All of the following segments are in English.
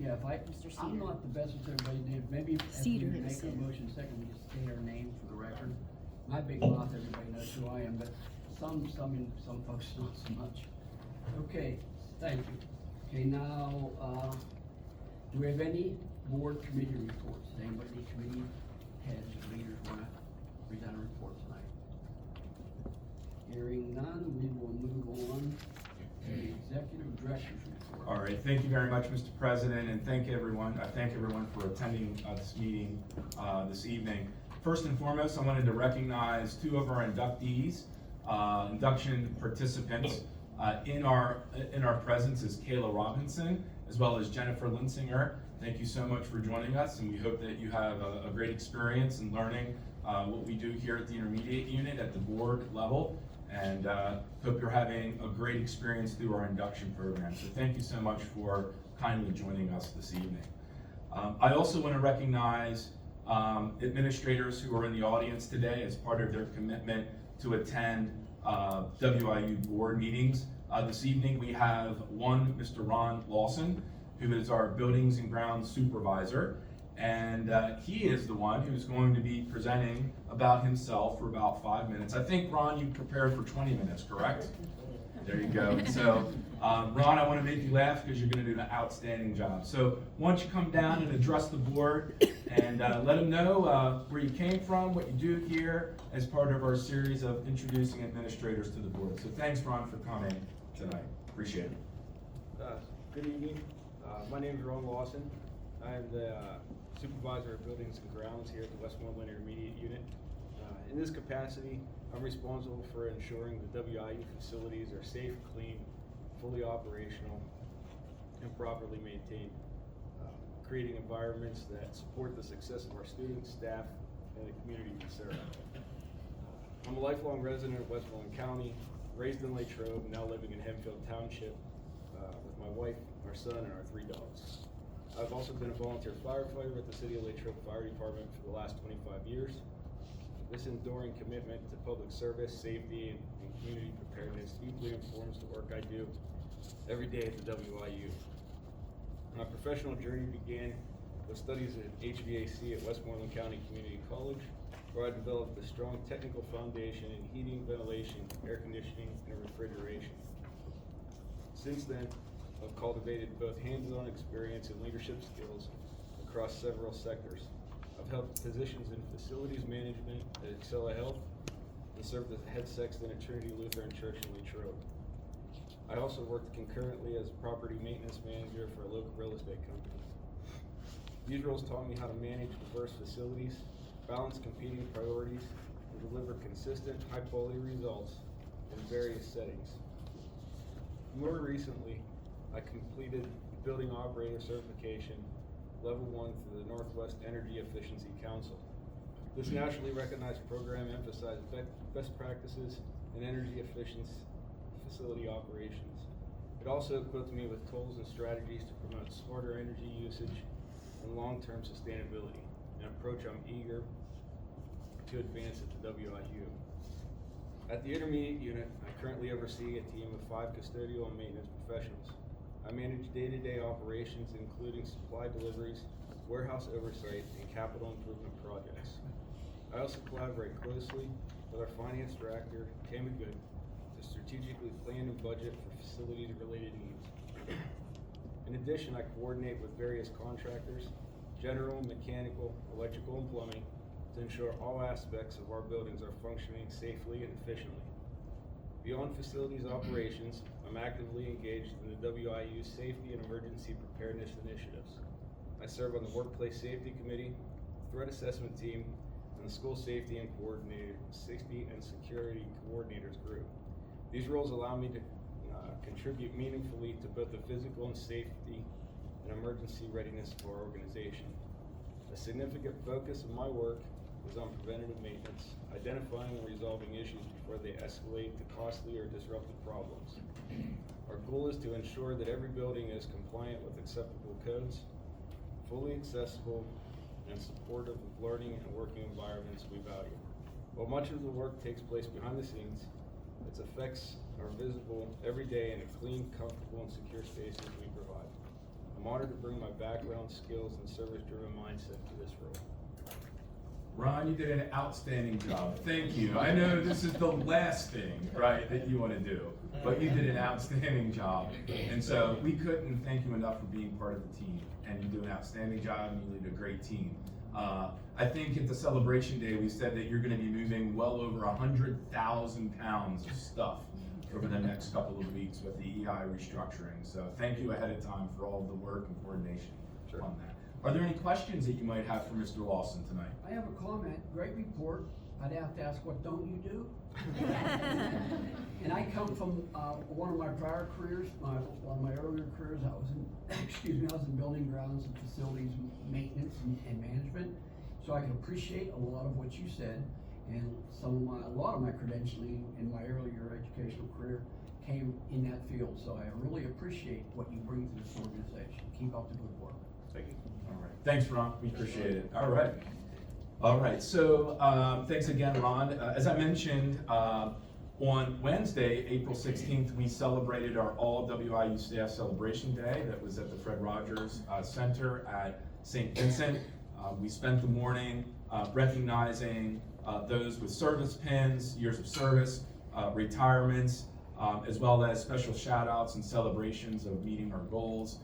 Yeah, if I, Mr. I'm Cedar. not the best with everybody did, maybe if we Cedar, make a Cedar. motion second, we just state our name for the record. My big boss, everybody knows who I am, but some folks not so much. Okay, thank you. Okay, now, do we have any board committee reports? Does anybody, committee heads or leaders wanna present a report tonight? Hearing none, we will move on to the executive director's report. All right, thank you very much, Mr. President, and thank everyone for attending this meeting this evening. First and foremost, I wanted to recognize two of our inductees, induction participants. In our presence is Kayla Robinson, as well as Jennifer Linsinger. Thank you so much for joining us, and we hope that you have a great experience in learning what we do here at the intermediate unit at the board level, and hope you're having a great experience through our induction program. So thank you so much for kindly joining us this evening. I also want to recognize administrators who are in the audience today as part of their commitment to attend WIU board meetings. This evening we have one, Mr. Ron Lawson, who is our Buildings and Grounds Supervisor, and he is the one who's going to be presenting about himself for about 5 minutes. I think, Ron, you prepared for 20 minutes, correct? There you go. So, Ron, I want to make you laugh because you're going to do an outstanding job. So, why don't you come down and address the board and let them know where you came from, what you do here as part of our series of introducing administrators to the board. So, thanks, Ron, for coming tonight. Appreciate it. Good evening. My name is Ron Lawson. I'm the supervisor of Buildings and Grounds here at the Westmoreland Intermediate Unit. In this capacity, I'm responsible for ensuring the WIU facilities are safe, clean, fully operational, and properly maintained, creating environments that support the success of our students, staff, and the community we serve. I'm a lifelong resident of Westmoreland County, raised in Latrobe, now living in Hempfield Township with my wife, our son, and our 3 dogs. I've also been a volunteer firefighter with the City of Latrobe Fire Department for the last 25 years. This enduring commitment to public service, safety, and community preparedness deeply informs the work I do every day at the WIU. My professional journey began with studies in HVAC at Westmoreland County Community College, where I developed a strong technical foundation in heating, ventilation, air conditioning, and refrigeration. Since then, I've cultivated both hands-on experience and leadership skills across several sectors. I've held positions in facilities management at Excella Health and served as head sexton at Trinity Lutheran Church in Latrobe. I also worked concurrently as property maintenance manager for a local real estate company. These roles taught me how to manage diverse facilities, balance competing priorities, and deliver consistent, high-quality results in various settings. More recently, I completed building operator certification, level 1 through the Northwest Energy Efficiency Council. This nationally recognized program emphasized best practices in energy efficient facility operations. It also equipped me with tools and strategies to promote smarter energy usage and long-term sustainability, an approach I'm eager to advance at the WIU. At the intermediate unit, I currently oversee a team of 5 custodial and maintenance professionals. I manage day-to-day operations, including supply deliveries, warehouse oversight, and capital improvement projects. I also collaborate closely with our finance director, Tammy Good, to strategically plan and budget for facility-related needs. In addition, I coordinate with various contractors, general, mechanical, electrical, and plumbing, to ensure all aspects of our buildings are functioning safely and efficiently. Beyond facilities operations, I'm actively engaged in the WIU safety and emergency preparedness initiatives. I serve on the Workplace Safety Committee, Threat Assessment Team, and the School Safety and Security Coordinators Group. These roles allow me to contribute meaningfully to both the physical and safety and emergency readiness of our organization. A significant focus of my work is on preventative maintenance, identifying and resolving issues before they escalate to costly or disruptive problems. Our goal is to ensure that every building is compliant with acceptable codes, fully accessible, and supportive of learning and working environments we value. While much of the work takes place behind the scenes, its effects are visible every day in the clean, comfortable, and secure spaces we provide. I'm honored to bring my background, skills, and service-driven mindset to this role. Ron, you did an outstanding job. Thank you. I know this is the last thing, right, that you want to do, but you did an outstanding job. And so we couldn't thank you enough for being part of the team. And you do an outstanding job and you lead a great team. I think at the celebration day, we said that you're going to be moving well over 100,000 pounds of stuff over the next couple of weeks with the EI restructuring. So thank you ahead of time for all of the work and coordination on that. Are there any questions that you might have for Mr. Lawson tonight? I have a comment, great report. I'd have to ask, what don't you do? And I come from, one of my prior careers, one of my earlier careers, I was in, I was in building grounds and facilities maintenance and management. So I can appreciate a lot of what you said, and a lot of my credentialing in my earlier educational career came in that field. So I really appreciate what you bring to this organization. Keep up the good work. Thank you. All right. Thanks, Ron. We appreciate it. All right. All right. So thanks again, Ron. As I mentioned, on Wednesday, April 16th, we celebrated our all WIU staff celebration day. That was at the Fred Rogers Center at St. Vincent. We spent the morning recognizing those with service pins, years of service, retirements, as well as special shout outs and celebrations of meeting our goals.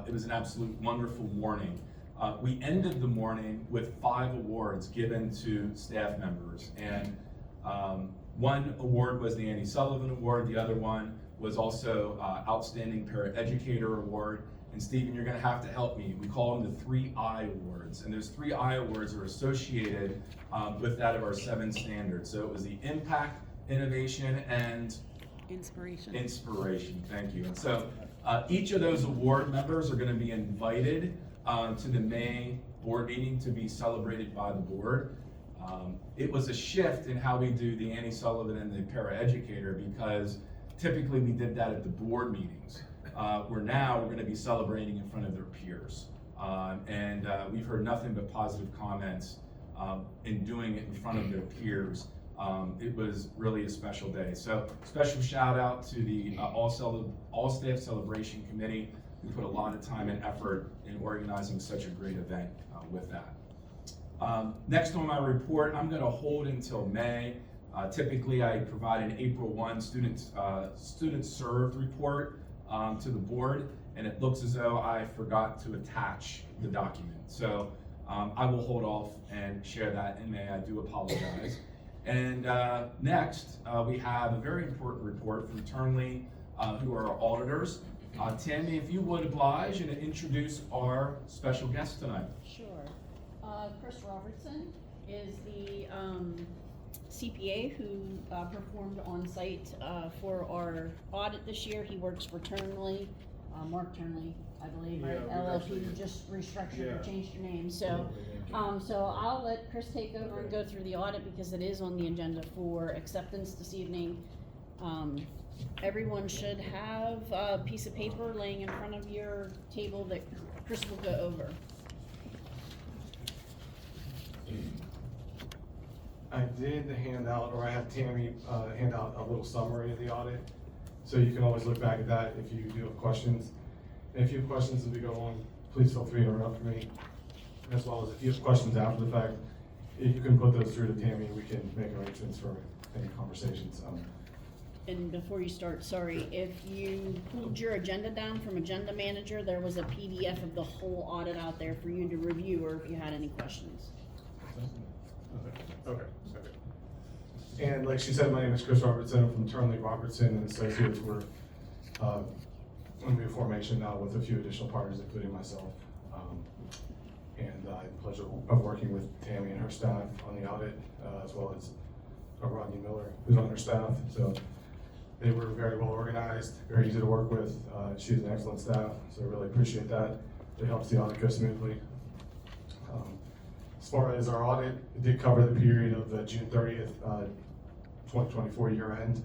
It was an absolute wonderful morning. We ended the morning with 5 awards given to staff members, and one award was the Annie Sullivan Award, the other one was also Outstanding Paraeducator Award. And Stephen, you're gonna have to help me. We call them the 3I Awards, and those 3I Awards are associated with that of our 7 standards. So it was the Impact, Innovation, and Inspiration, thank you. And so each of those award members are gonna be invited to the May board meeting to be celebrated by the board. It was a shift in how we do the Annie Sullivan and the paraeducator, because typically we did that at the board meetings. Where now we're going to be celebrating in front of their peers. And we've heard nothing but positive comments in doing it in front of their peers. It was really a special day. So special shout out to the All Staff Celebration Committee, who put a lot of time and effort in organizing such a great event with that. Next on my report, I'm going to hold until May. Typically, I provide an April 1 student served report to the board, and it looks as though I forgot to attach the document. So I will hold off and share that in May. I do apologize. And next, we have a very important report from Turnley, who are our auditors. Tammy, if you would oblige and introduce our special guest tonight. Sure. Chris Robertson is the CPA who performed on site for our audit this year. He works for Turnley, Mark Turnley, I believe, right? LLP just restructured or changed your name. So, so I'll let Chris take over and go through the audit because it is on the agenda for acceptance this evening. Everyone should have a piece of paper laying in front of your table that Chris will go over. I did hand out, or I had Tammy hand out a little summary of the audit. So you can always look back at that if you do have questions. And if you have questions as we go on, please feel free to interrupt me. As well as if you have questions after the fact, you can put those through to Tammy and we can make arrangements for any conversations. And before you start, sorry, if you pulled your agenda down from Agenda Manager, there was a PDF of the whole audit out there for you to review or if you had any questions. Okay. And like she said, my name is Chris Robertson. I'm from Turnley Robertson and Associates. We're in new formation now with a few additional partners, including myself. And I had the pleasure of working with Tammy and her staff on the audit, as well as Rodney Miller, who's on her staff. So they were very well organized, very easy to work with. She's an excellent staff, so I really appreciate that. It helps the audit go smoothly. As far as our audit, it did cover the period of the June 30th, 2024 year end.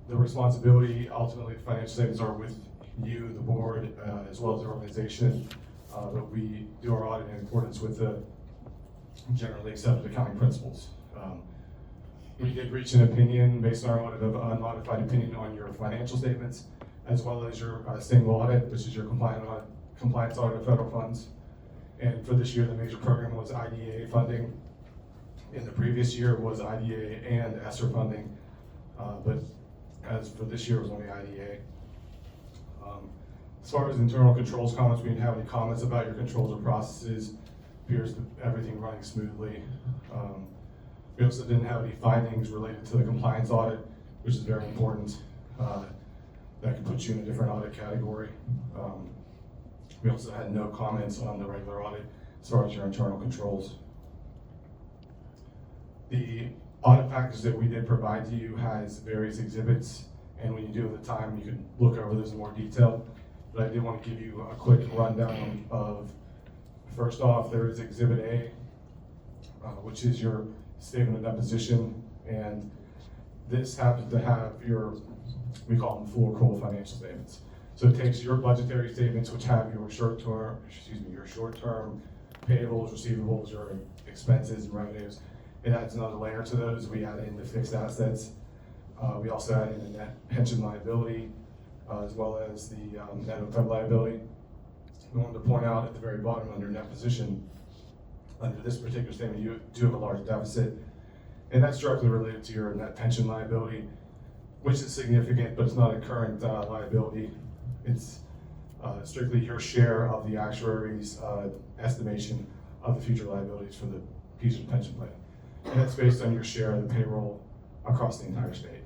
The responsibility, ultimately, the financial statements are with you, the board, as well as the organization. But we do our audit in accordance with the generally accepted accounting principles. We did reach an opinion based on our audit of unmodified opinion on your financial statements. as well as your single audit, which is your compliance audit of federal funds. And for this year, the major program was IDA funding. In the previous year, it was IDA and ESSER funding, but as for this year, it was only IDA. As far as internal controls comments, we didn't have any comments about your controls or processes. Appears to everything running smoothly. We also didn't have any findings related to the compliance audit, which is very important. That could put you in a different audit category. We also had no comments on the regular audit as far as your internal controls. The audit package that we did provide to you has various exhibits, and when you do have the time, you can look over those in more detail. But I did want to give you a quick rundown of, first off, there is Exhibit A, which is your statement of deposition, and this happens to have your, we call them full accrual financial statements. So it takes your budgetary statements, which have your short-term payables, receivables, your expenses and revenues. It adds another layer to those. We add in the fixed assets. We also add in the net pension liability, as well as the net OPEB liability. We wanted to point out at the very bottom under net position, under this particular statement, you do have a large deficit, and that's directly related to your net pension liability, which is significant, but it's not a current liability. It's strictly your share of the actuary's estimation of the future liabilities for the Peters pension plan. And that's based on your share of the payroll across the entire state.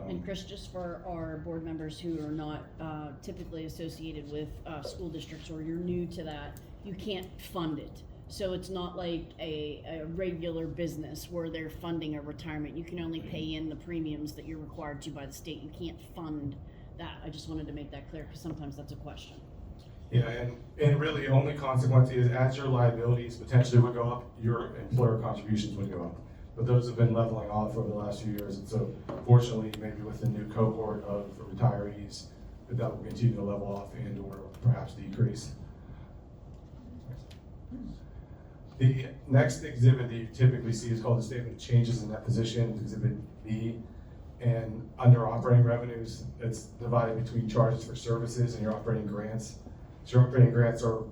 And Chris, just for our board members who are not typically associated with school districts, or you're new to that, you can't fund it. So it's not like a regular business where they're funding a retirement. You can only pay in the premiums that you're required to by the state. You can't fund that. I just wanted to make that clear because sometimes that's a question. Yeah, and really the only consequence is as your liabilities potentially would go up, your employer contributions would go up. But those have been leveling off over the last few years, and so fortunately, maybe with the new cohort of retirees, that will continue to level off and or perhaps decrease. The next exhibit that you typically see is called the Statement of Changes in Net Position, Exhibit B. And under operating revenues, it's divided between charges for services and your operating grants. So your operating grants are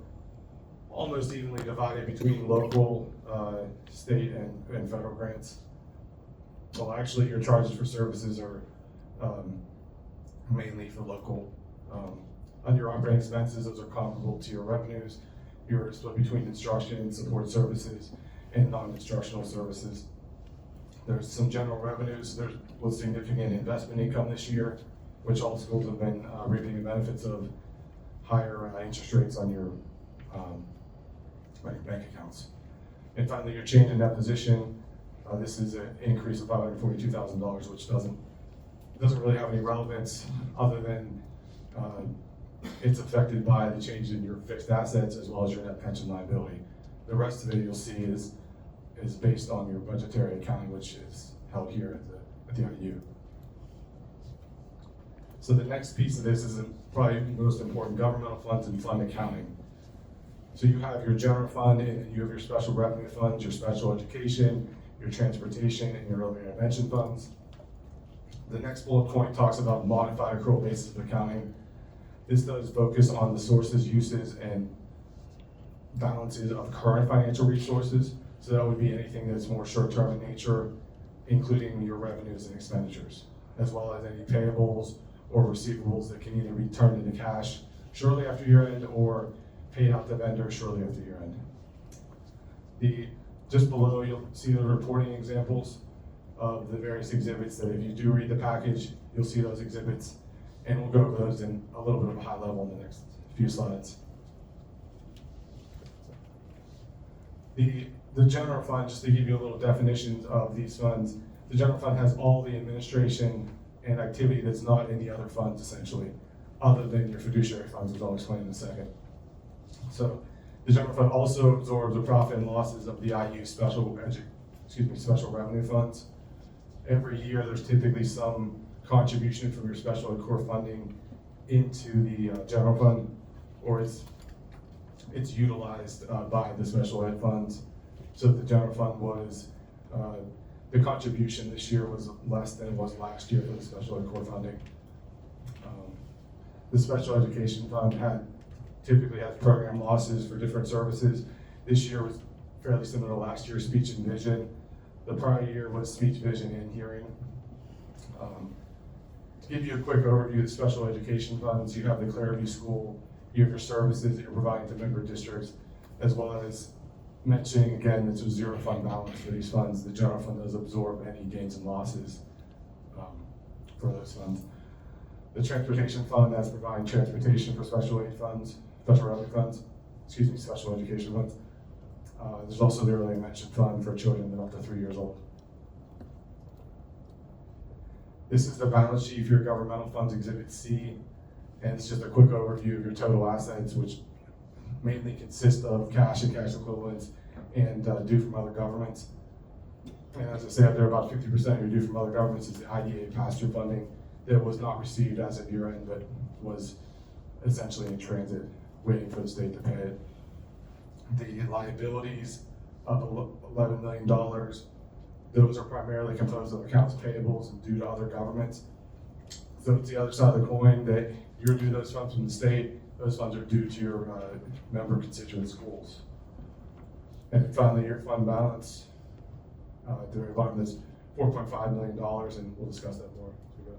almost evenly divided between local, state, and federal grants. Well, actually, your charges for services are mainly for local. Under your operating expenses, those are comparable to your revenues. You're split between instruction and support services and non-instructional services. There's some general revenues. There was significant investment income this year, which all schools have been reaping the benefits of higher interest rates on your bank accounts. And finally, your change in net position. This is an increase of $542,000, which doesn't really have any relevance other than it's affected by the change in your fixed assets as well as your net pension liability. The rest of it you'll see is based on your budgetary accounting, which is held here at the IU. So the next piece of this is probably the most important: governmental funds and fund accounting. So you have your general fund, and you have your special revenue funds, your special education, your transportation, and your early intervention funds. The next bullet point talks about modified accrual basis of accounting. This does focus on the sources, uses, and balances of current financial resources. So that would be anything that's more short-term in nature, including your revenues and expenditures, as well as any payables or receivables that can either be turned into cash shortly after year end or paid out to vendors shortly after year end. Just below, you'll see the reporting examples of the various exhibits that if you do read the package, you'll see those exhibits, and we'll go over those in a little bit of a high level in the next few slides. The general fund, just to give you a little definition of these funds, the general fund has all the administration and activity that's not in the other funds, essentially, other than your fiduciary funds, which I'll explain in a second. So the general fund also absorbs the profit and losses of the IU special revenue funds. Every year, there's typically some contribution from your special ed core funding into the general fund, or it's utilized by the special ed funds. So the general fund was, the contribution this year was less than it was last year for the special ed core funding. The special education fund typically has program losses for different services. This year was fairly similar to last year's speech and vision. The prior year was speech, vision, and hearing. To give you a quick overview of the special education funds, you have the Clariview School, you have your services that you're providing to member districts, as well as mentioning again, it's a zero fund balance for these funds. The general fund does absorb any gains and losses for those funds. The transportation fund, that's providing transportation for special ed funds, special revenue funds, special education funds. There's also the earlier mentioned fund for children that are up to 3 years old. This is the balance sheet for your governmental funds, Exhibit C, and it's just a quick overview of your total assets, which mainly consist of cash and cash equivalents and due from other governments. And as I say, up there, about 50% of your due from other governments is the IDA pass-through funding that was not received as of year end, but was essentially in transit, waiting for the state to pay it. The liabilities of $11 million, those are primarily composed of accounts payables and due to other governments. So it's the other side of the coin that you're due those funds from the state, those funds are due to your member constituent schools. And then finally, your fund balance, at the very bottom is $4.5 million, and we'll discuss that more as we go.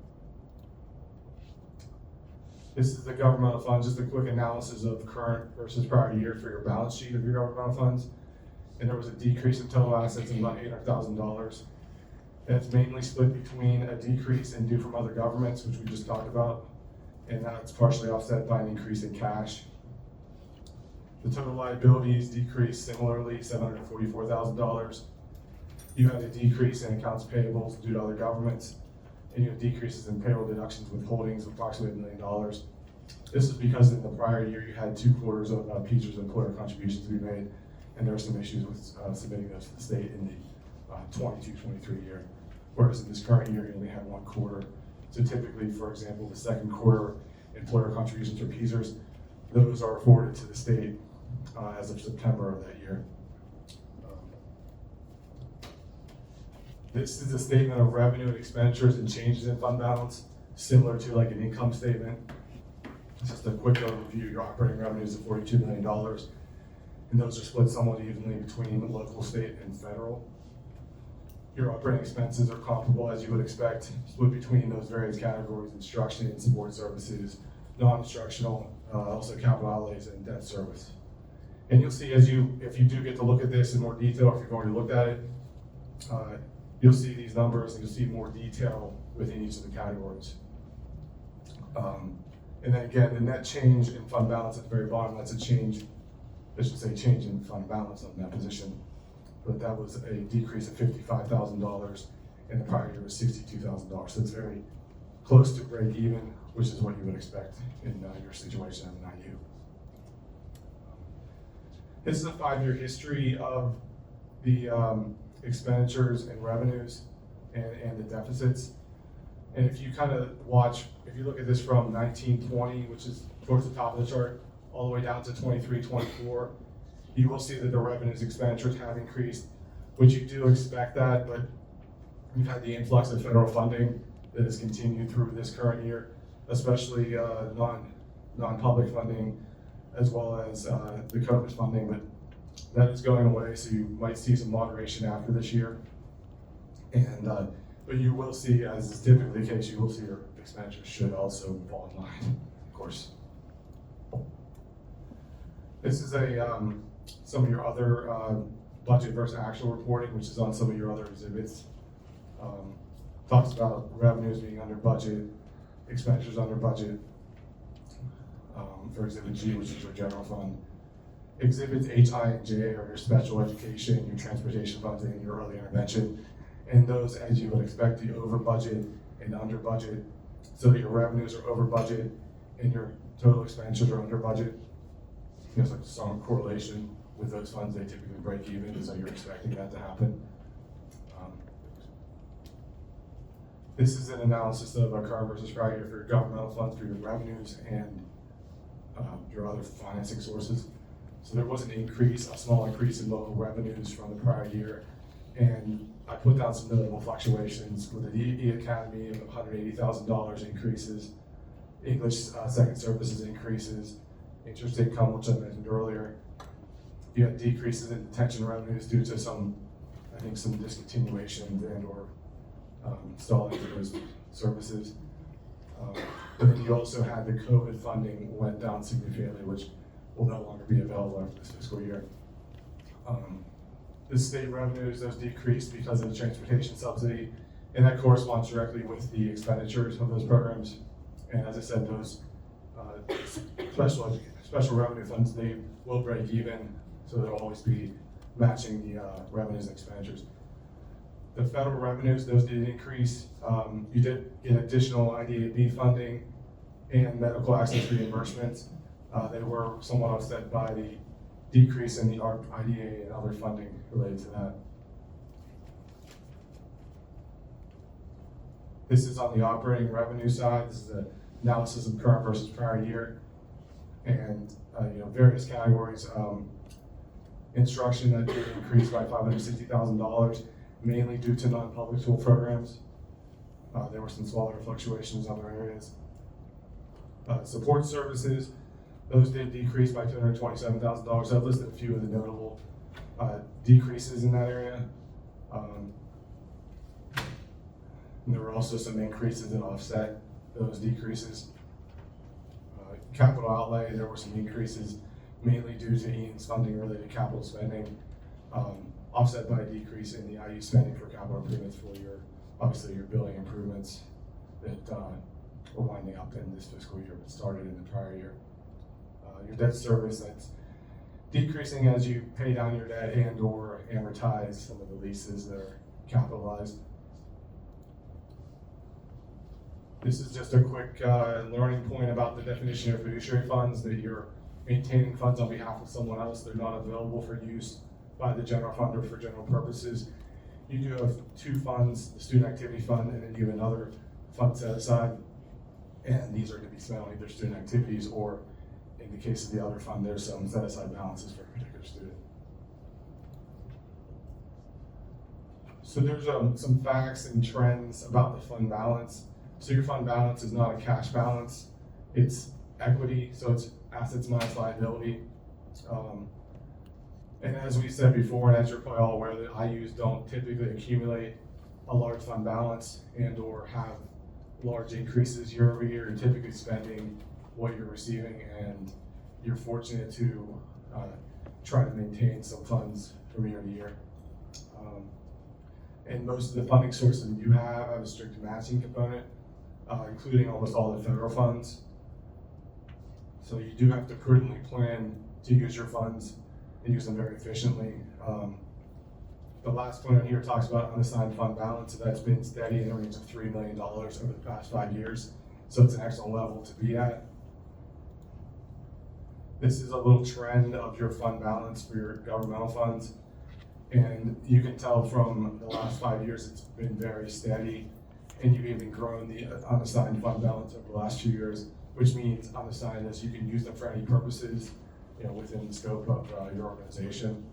This is the governmental funds, just a quick analysis of current versus prior year for your balance sheet of your governmental funds. And there was a decrease in total assets of about $800,000. And it's mainly split between a decrease in due from other governments, which we just talked about, and that's partially offset by an increase in cash. The total liabilities decreased similarly, $744,000. You had a decrease in accounts payables due to other governments, and you have decreases in payroll deductions withholdings of approximately $1 million. This is because in the prior year you had 2 quarters of Peachers employer contributions to be made, and there were some issues with submitting those to the state in the 22-23 year. Whereas in this current year, you only had 1 quarter. So typically, for example, the second quarter employer contributions or PESers, those are afforded to the state as of September of that year. This is a statement of revenue and expenditures and changes in fund balance, similar to like an income statement. It's just a quick overview. Your operating revenues of $42 million, and those are split somewhat evenly between local, state, and federal. Your operating expenses are comparable, as you would expect, split between those various categories: instruction and support services, non-instructional, also capital outlays, and debt service. And you'll see if you do get to look at this in more detail, if you've already looked at it, you'll see these numbers and you'll see more detail within each of the categories. And then again, the net change in fund balance at the very bottom, that's a change, I should say change in fund balance on that position. But that was a decrease of $55,000, and the prior year was $62,000. So it's very close to break even, which is what you would expect in your situation as an IU. This is a 5-year history of the expenditures and revenues and the deficits. And if you kind of if you look at this from 1920, which is towards the top of the chart, all the way down to 23, 24, you will see that the revenues expenditures have increased, which you do expect that, but you've had the influx of federal funding that has continued through this current year, especially non-public funding, as well as the COVID funding, but that is going away, so you might see some moderation after this year. And but you will see, as is typically the case, you will see your expenditures should also fall in line, of course. This is some of your other budget versus actual reporting, which is on some of your other exhibits. Talks about revenues being under budget, expenditures under budget, for Exhibit G, which is your general fund. Exhibits H, I, and J are your special education, your transportation funds, and your early intervention. And those, as you would expect, the over budget and under budget, so that your revenues are over budget and your total expenditures are under budget. There's like some correlation with those funds. They typically break even, so you're expecting that to happen. This is an analysis of our current versus prior year for your governmental funds, for your revenues, and your other financing sources. So there was an increase, a small increase in local revenues from the prior year, and I put down some notable fluctuations with the E Academy of $180,000 increases English second services increases, interest income, which I mentioned earlier. You had decreases in detention revenues due to some discontinuations and or stalling of those services. But then you also had the COVID funding went down significantly, which will no longer be available after this fiscal year. The state revenues, those decreased because of the transportation subsidy, and that corresponds directly with the expenditures of those programs. And as I said, those special revenue funds, they will break even, so they'll always be matching the revenues and expenditures. The federal revenues, those did increase. You did get additional IDA-B funding and medical access reimbursements. They were somewhat offset by the decrease in the ARP, IDA, and other funding related to that. This is on the operating revenue side. This is the analysis of current versus prior year. And various categories. Instruction that did increase by $560,000, mainly due to non-public school programs. There were some smaller fluctuations in other areas. Support services, those did decrease by $227,000. I've listed a few of the notable decreases in that area. And there were also some increases that offset those decreases. Capital outlay, there were some increases mainly due to Ian's funding related capital spending, offset by a decrease in the IU spending for capital improvements for your building improvements that we're winding up in this fiscal year, but started in the prior year. Your debt service, that's decreasing as you pay down your debt and or amortize some of the leases that are capitalized. This is just a quick learning point about the definition of fiduciary funds, that you're maintaining funds on behalf of someone else. They're not available for use by the general fund or for general purposes. You do have two funds, the student activity fund, and then you have another fund set aside. And these are to be spent on either student activities or, in the case of the other fund, there's some set aside balances for a particular student. So there's some facts and trends about the fund balance. So your fund balance is not a cash balance, it's equity, so it's assets minus liability. And as we said before, and as you're probably all aware, that IUs don't typically accumulate a large fund balance and or have large increases year over year. You're typically spending what you're receiving, and you're fortunate to try to maintain some funds from year to year. And most of the funding sources you have a strict matching component, including almost all the federal funds. So you do have to prudently plan to use your funds and use them very efficiently. The last point on here talks about unassigned fund balance, so that's been steady in the range of $3 million over the past 5 years. So it's an excellent level to be at. This is a little trend of your fund balance for your governmental funds. And you can tell from the last 5 years, it's been very steady. And you've even grown the unassigned fund balance over the last few years, which means unassigned is you can use them for any purposes, within the scope of your organization.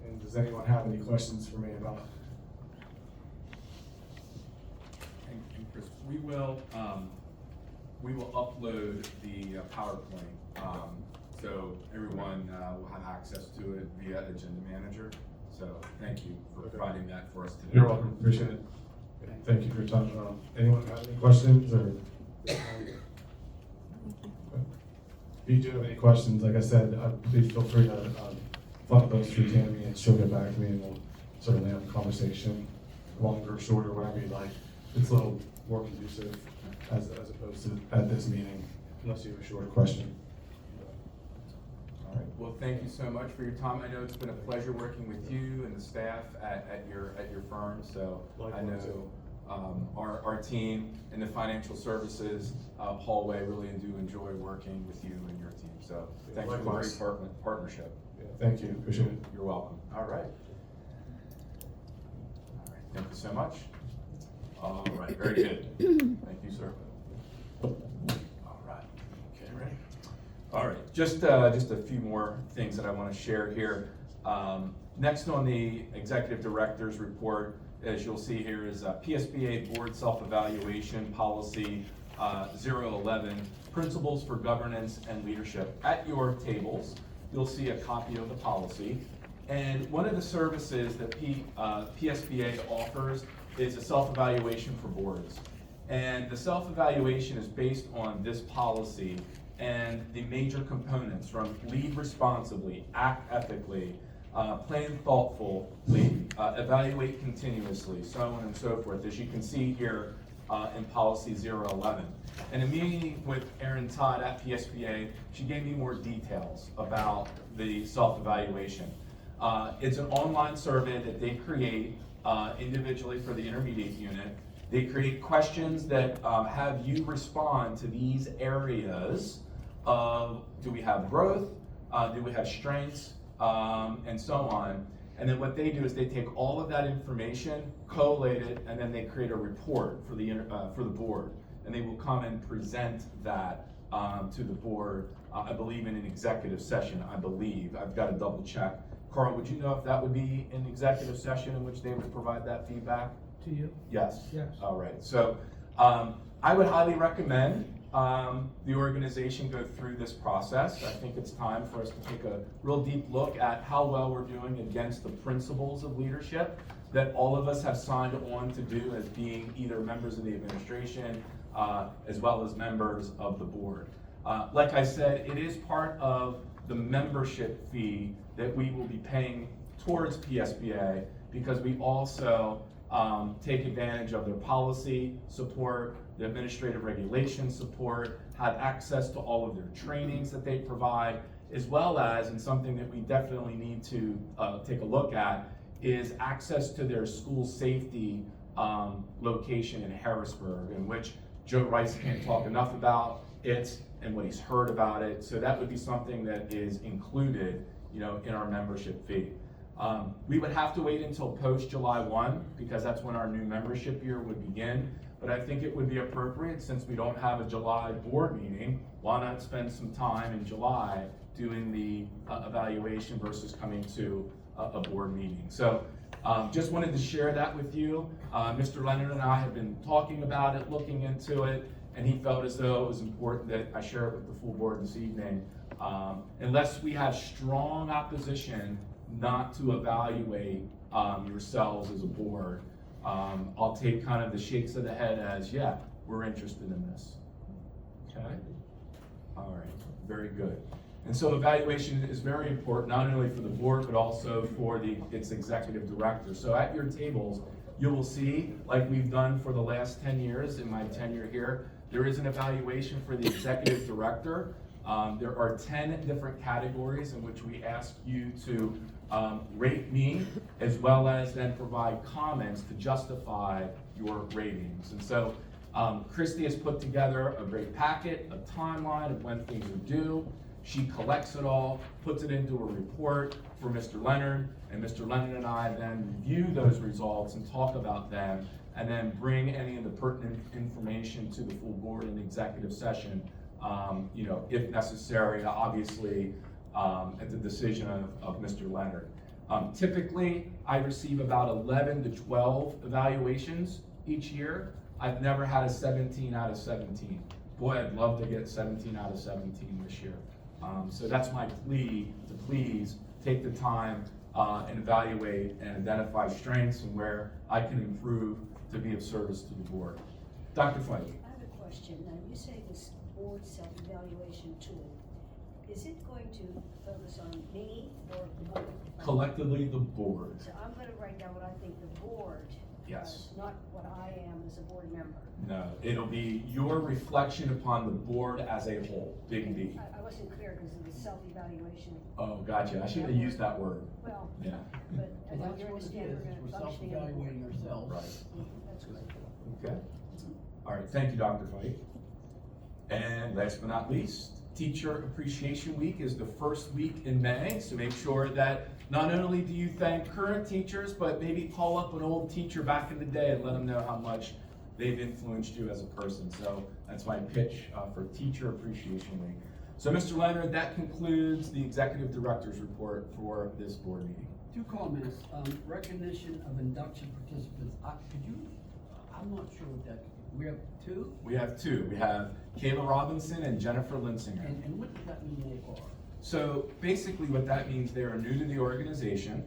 And does anyone have any questions for me about? And Chris, we will upload the PowerPoint, so everyone will have access to it via Agenda Manager. So thank you for providing that for us today. You're welcome. Appreciate it. Thank you for your time. Anyone have any questions or? If you do have any questions, like I said, please feel free to funnel those through Tammy, and she'll get back to me, and we'll certainly have a conversation, longer, shorter, whatever you'd like. It's a little more conducive as opposed to at this meeting, unless you have a shorter question. All right. Well, thank you so much for your time. I know it's been a pleasure working with you and the staff at your firm. So I know our team in the financial services hallway really do enjoy working with you and your team. So thank you for a great partnership. Yeah, thank you. Appreciate it. You're welcome. All right. Thank you so much. All right. Very good. Thank you, sir. All right. Okay, ready? All right. Just a few more things that I want to share here. Next on the executive director's report as you'll see here, is PSBA Board Self-Evaluation Policy 011, Principles for Governance and Leadership. At your tables, you'll see a copy of the policy. And one of the services that PSBA offers is a self-evaluation for boards. And the self-evaluation is based on this policy and the major components from lead responsibly, act ethically, plan thoughtfully, evaluate continuously, so on and so forth, as you can see here in policy 011. And in meeting with Erin Todd at PSBA, she gave me more details about the self-evaluation. It's an online survey that they create individually for the intermediate unit. They create questions that have you respond to these areas of, do we have growth, do we have strengths, and so on. And then what they do is they take all of that information, collate it, and then they create a report for the board. And they will come and present that to the board, I believe in an executive session, I believe. I've got to double check. Carl, would you know if that would be an executive session in which they would provide that feedback? To you? Yes. Yes. All right. So I would highly recommend the organization go through this process. I think it's time for us to take a real deep look at how well we're doing against the principles of leadership that all of us have signed on to do as being either members of the administration as well as members of the board. Like I said, it is part of the membership fee that we will be paying towards PSBA because we also take advantage of their policy support, the administrative regulation support, have access to all of their trainings that they provide, as well as, and something that we definitely need to take a look at, is access to their school safety location in Harrisburg, in which Joe Rice can't talk enough about it and what he's heard about it. So that would be something that is included, in our membership fee. We would have to wait until post July 1 because that's when our new membership year would begin. But I think it would be appropriate, since we don't have a July board meeting, why not spend some time in July doing the evaluation versus coming to a board meeting. So just wanted to share that with you. Mr. Leonard and I have been talking about it, looking into it, and he felt as though it was important that I share it with the full board this evening. Unless we have strong opposition not to evaluate yourselves as a board, I'll take kind of the shakes of the head as, yeah, we're interested in this. Okay? All right, very good. And so evaluation is very important, not only for the board, but also for its executive director. So at your tables, you will see, like we've done for the last 10 years in my tenure here, there is an evaluation for the executive director. There are 10 different categories in which we ask you to rate me, as well as then provide comments to justify your ratings. And so Christy has put together a great packet, a timeline of when things are due. She collects it all, puts it into a report for Mr. Leonard, and Mr. Leonard and I then review those results and talk about them, and then bring any of the pertinent information to the full board in executive session, if necessary, obviously, at the decision of Mr. Leonard. Typically, I receive about 11 to 12 evaluations each year. I've never had a 17 out of 17. Boy, I'd love to get 17 out of 17 this year. So that's my plea to please take the time and evaluate and identify strengths and where I can improve to be of service to the board. Dr. Flake. I have a question. Now, you say this board self-evaluation tool, is it going to focus on me or the board? Collectively, the board. So I'm going to write down what I think the board Yes. does, not what I am as a board member. No, it'll be your reflection upon the board as a whole, big B. I wasn't clear because of the self-evaluation. Oh, gotcha. I should have used that word. Well, Yeah. but I Well, don't that's what it understand is, we're going we're to function. self-evaluating ourselves. Right. That's great. Okay. All right, thank you, Dr. Fike. And last but not least, Teacher Appreciation Week is the first week in May, so make sure that not only do you thank current teachers, but maybe call up an old teacher back in the day and let them know how much they've influenced you as a person. So that's my pitch for Teacher Appreciation Week. So, Mr. Leonard, that concludes the executive director's report for this board meeting. 2 comments, recognition of induction participants, I'm not sure what that, we have 2? We have 2. We have Kayla Robinson and Jennifer Linsinger. And what does that mean they are? So basically what that means, they are new to the organization.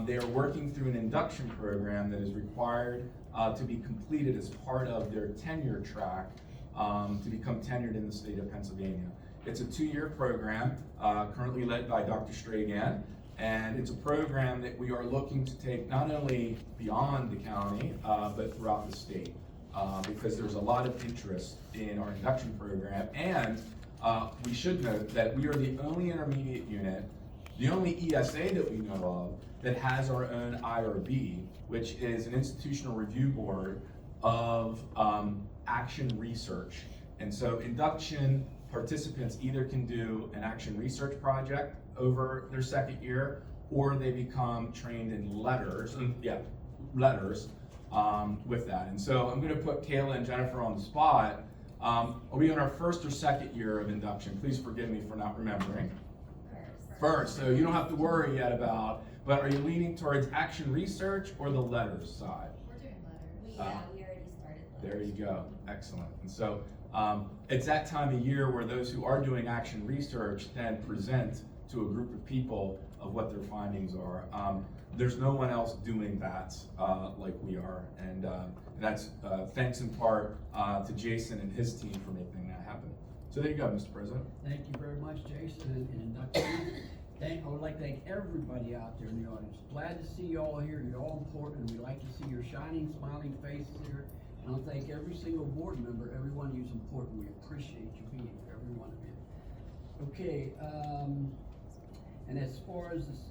They are working through an induction program that is required to be completed as part of their tenure track to become tenured in the state of Pennsylvania. It's a 2-year program, currently led by Dr. Stragan, and it's a program that we are looking to take not only beyond the county, but throughout the state, because there's a lot of interest in our induction program. And we should note that we are the only intermediate unit, the only ESA that we know of, that has our own IRB, which is an institutional review board of action research. And so induction participants either can do an action research project over their 2nd year, or they become trained in letters with that. And so I'm gonna put Kayla and Jennifer on the spot. Are we on our 1st or 2nd year of induction? Please forgive me for not remembering. First, so you don't have to worry yet about, but are you leaning towards action research or the letters side? We're doing letters. We already started. There you go, excellent. And so it's that time of year where those who are doing action research then present to a group of people of what their findings are. There's no one else doing that like we are, and that's thanks in part to Jason and his team for making that happen. So there you go, Mr. President. Thank you very much, Jason, and I would like to thank everybody out there in the audience. Glad to see you all here. You're all important, and we like to see your shining, smiling faces here. And I'll thank every single board member. Every one of you is important. We appreciate you being here, every one of you. Okay, and as far as this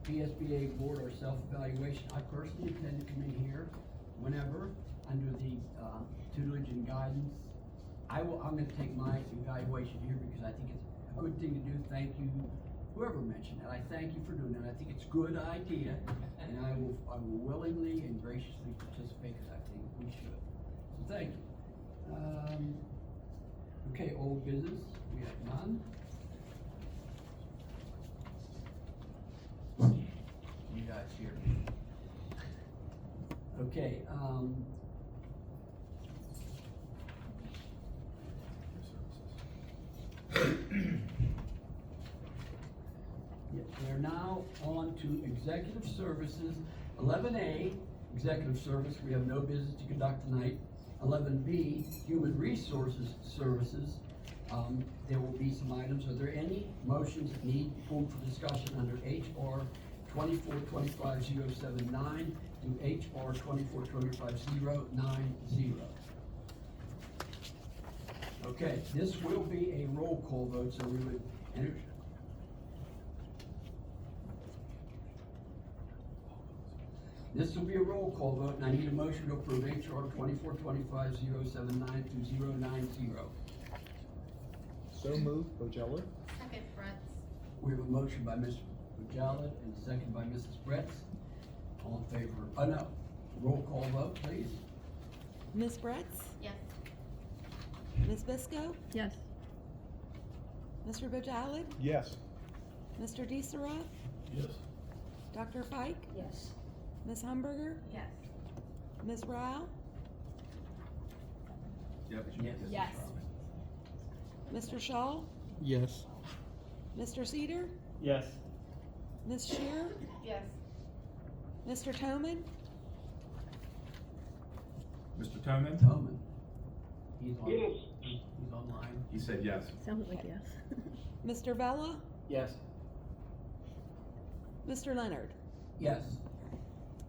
PSBA board or self-evaluation, I personally intend to come in here whenever, under the tutelage and guidance. I'm gonna take my evaluation here because I think it's a good thing to do. Thank you, whoever mentioned it. I thank you for doing that. I think it's a good idea, and I will willingly and graciously participate because I think we should. So thank you. Okay, old business, we have none. You guys hear me? Okay, we're now on to executive services. 11A, executive service, we have no business to conduct tonight. 11B, human resources services. There will be some items. Are there any motions that need pulled for discussion under HR 2425-079 through HR 2425-090? Okay, this will be a roll call vote, so we would enter. This will be a roll call vote, and I need a motion to approve HR 2425-079 through 090. So moved, Bojella? Second, Fritz. We have a motion by Mr. Bujala and a second by Mrs. Bretz. All in favor, no, roll call vote, please. Ms. Bretz? Yes. Ms. Bisco? Yes. Mr. Bojala? Yes. Mr. DeSera? Yes. Dr. Fike? Yes. Ms. Humberger? Yes. Ms. Rao? Yep. Yes. Mr. Shaw? Yes. Mr. Cedar? Yes. Ms. Shear? Yes. Mr. Toman? Mr. Toman? Toman. He's on. Yes. He's online. He said yes. Sounded like yes. Mr. Vella? Yes. Mr. Leonard? Yes,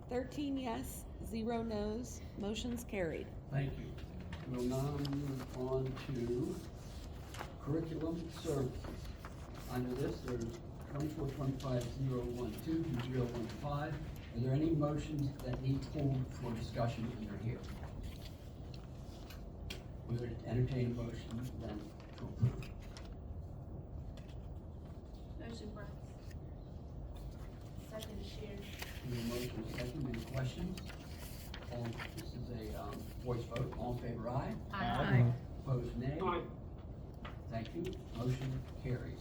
13 yes, 0 no's, motion's carried. thank you. We'll now move on to curriculum services. Under this, there's 2425-012 to 015. Are there any motions that need pulled for discussion under here? We would entertain a motion then to approve. Motion, Fritz. Second, Shear. We have a motion second, any questions? All, this is a voice vote, all in favor, aye? Aye. Opposed, nay? Thank you. Motion carries.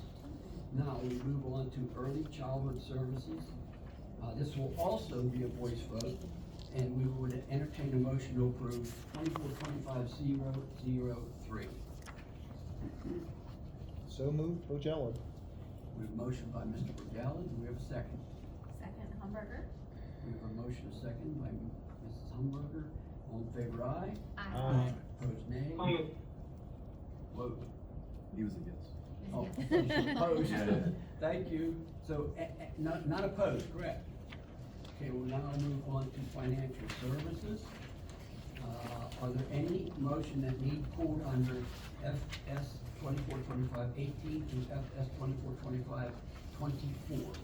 Now we move on to early childhood services. This will also be a voice vote, and we would entertain a motion to approve 2425-003. So moved, Bojella. We have a motion by Mr. Bojala. Do we have a second? Second, Humberger. We have a motion, a second by Mrs. Humberger. All in favor, aye. Aye. Opposed, nay. Whoa. He was a yes. Oh, Yes. opposed. Yeah. Thank you. So, not opposed, correct? Okay, we'll now move on to financial services. Are there any motion that need pulled under FS 2425-18 to FS 2425-24?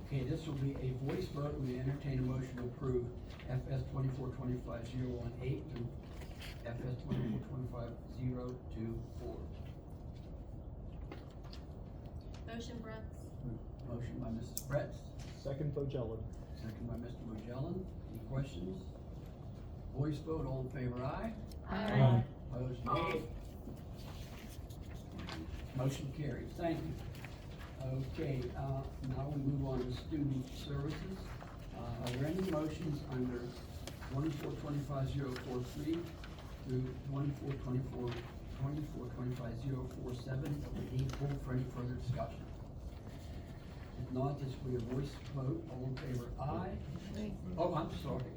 Okay, this will be a voice vote. We entertain a motion to approve FS 2425-018 to FS 2425-024. Motion, Bretts. Motion by Mrs. Bretz, Second, Bojella. second by Mr. Magellan. Any questions? Voice vote, all in favor, aye. Aye. Opposed, nay. Motion carries. Thank you. Okay, now we move on to student services. Are there any motions under 2425-043 through 2425-047 that we need pulled for any further discussion? If not, this will be a voice vote. All in favor, aye. Oh, I'm sorry.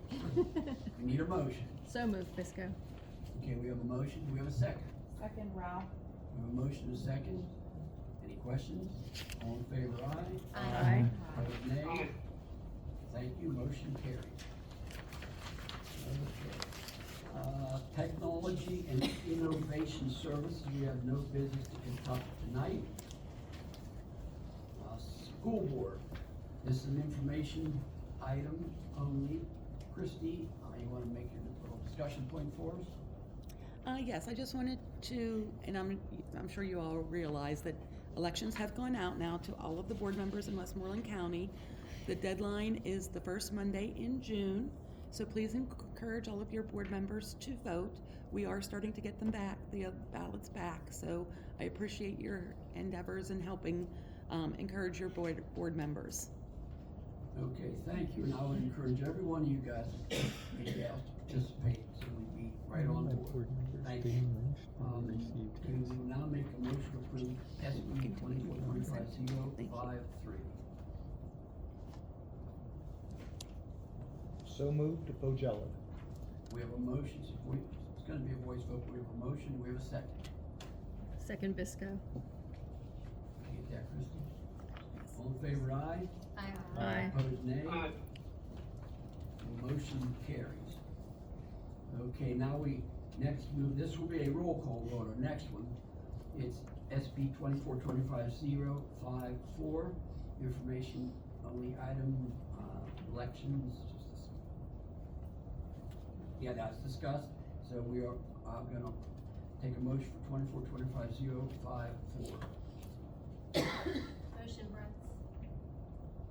We need a motion. So moved, Bisco. Okay, we have a motion. Do we have a second? Second, Ralph. We have a motion, a second. Any questions? All in favor, aye. Aye. Opposed, nay. Thank you, motion carries. Okay. Technology and Innovation Services, we have no business to conduct tonight. School Board, this is an information item only. Christie, you wanna make your little discussion point for us? Yes, I just wanted to, and I'm sure you all realize that elections have gone out now to all of the board members in Westmoreland County. The deadline is the first Monday in June, so please encourage all of your board members to vote. We are starting to get them back, the ballots back, so I appreciate your endeavors in helping encourage your board members. Okay, thank you, and I would encourage every one of you guys to be asked to participate, so we'd be right on board. Thank you. Okay, we will now make a motion to approve SB 2425-053. So moved, Bojella. We have a motion, it's gonna be a voice vote, we have a motion, we have a second. Second, Bisco. Get that, Christie? All in favor, aye. Aye. Opposed, nay. The motion carries. Okay, now we next move, this will be a roll call vote, our next one. It's SB 2425-054, information only item, elections. Yeah, that's discussed, so we are, gonna take a motion for 2425-054. Motion, Bretts.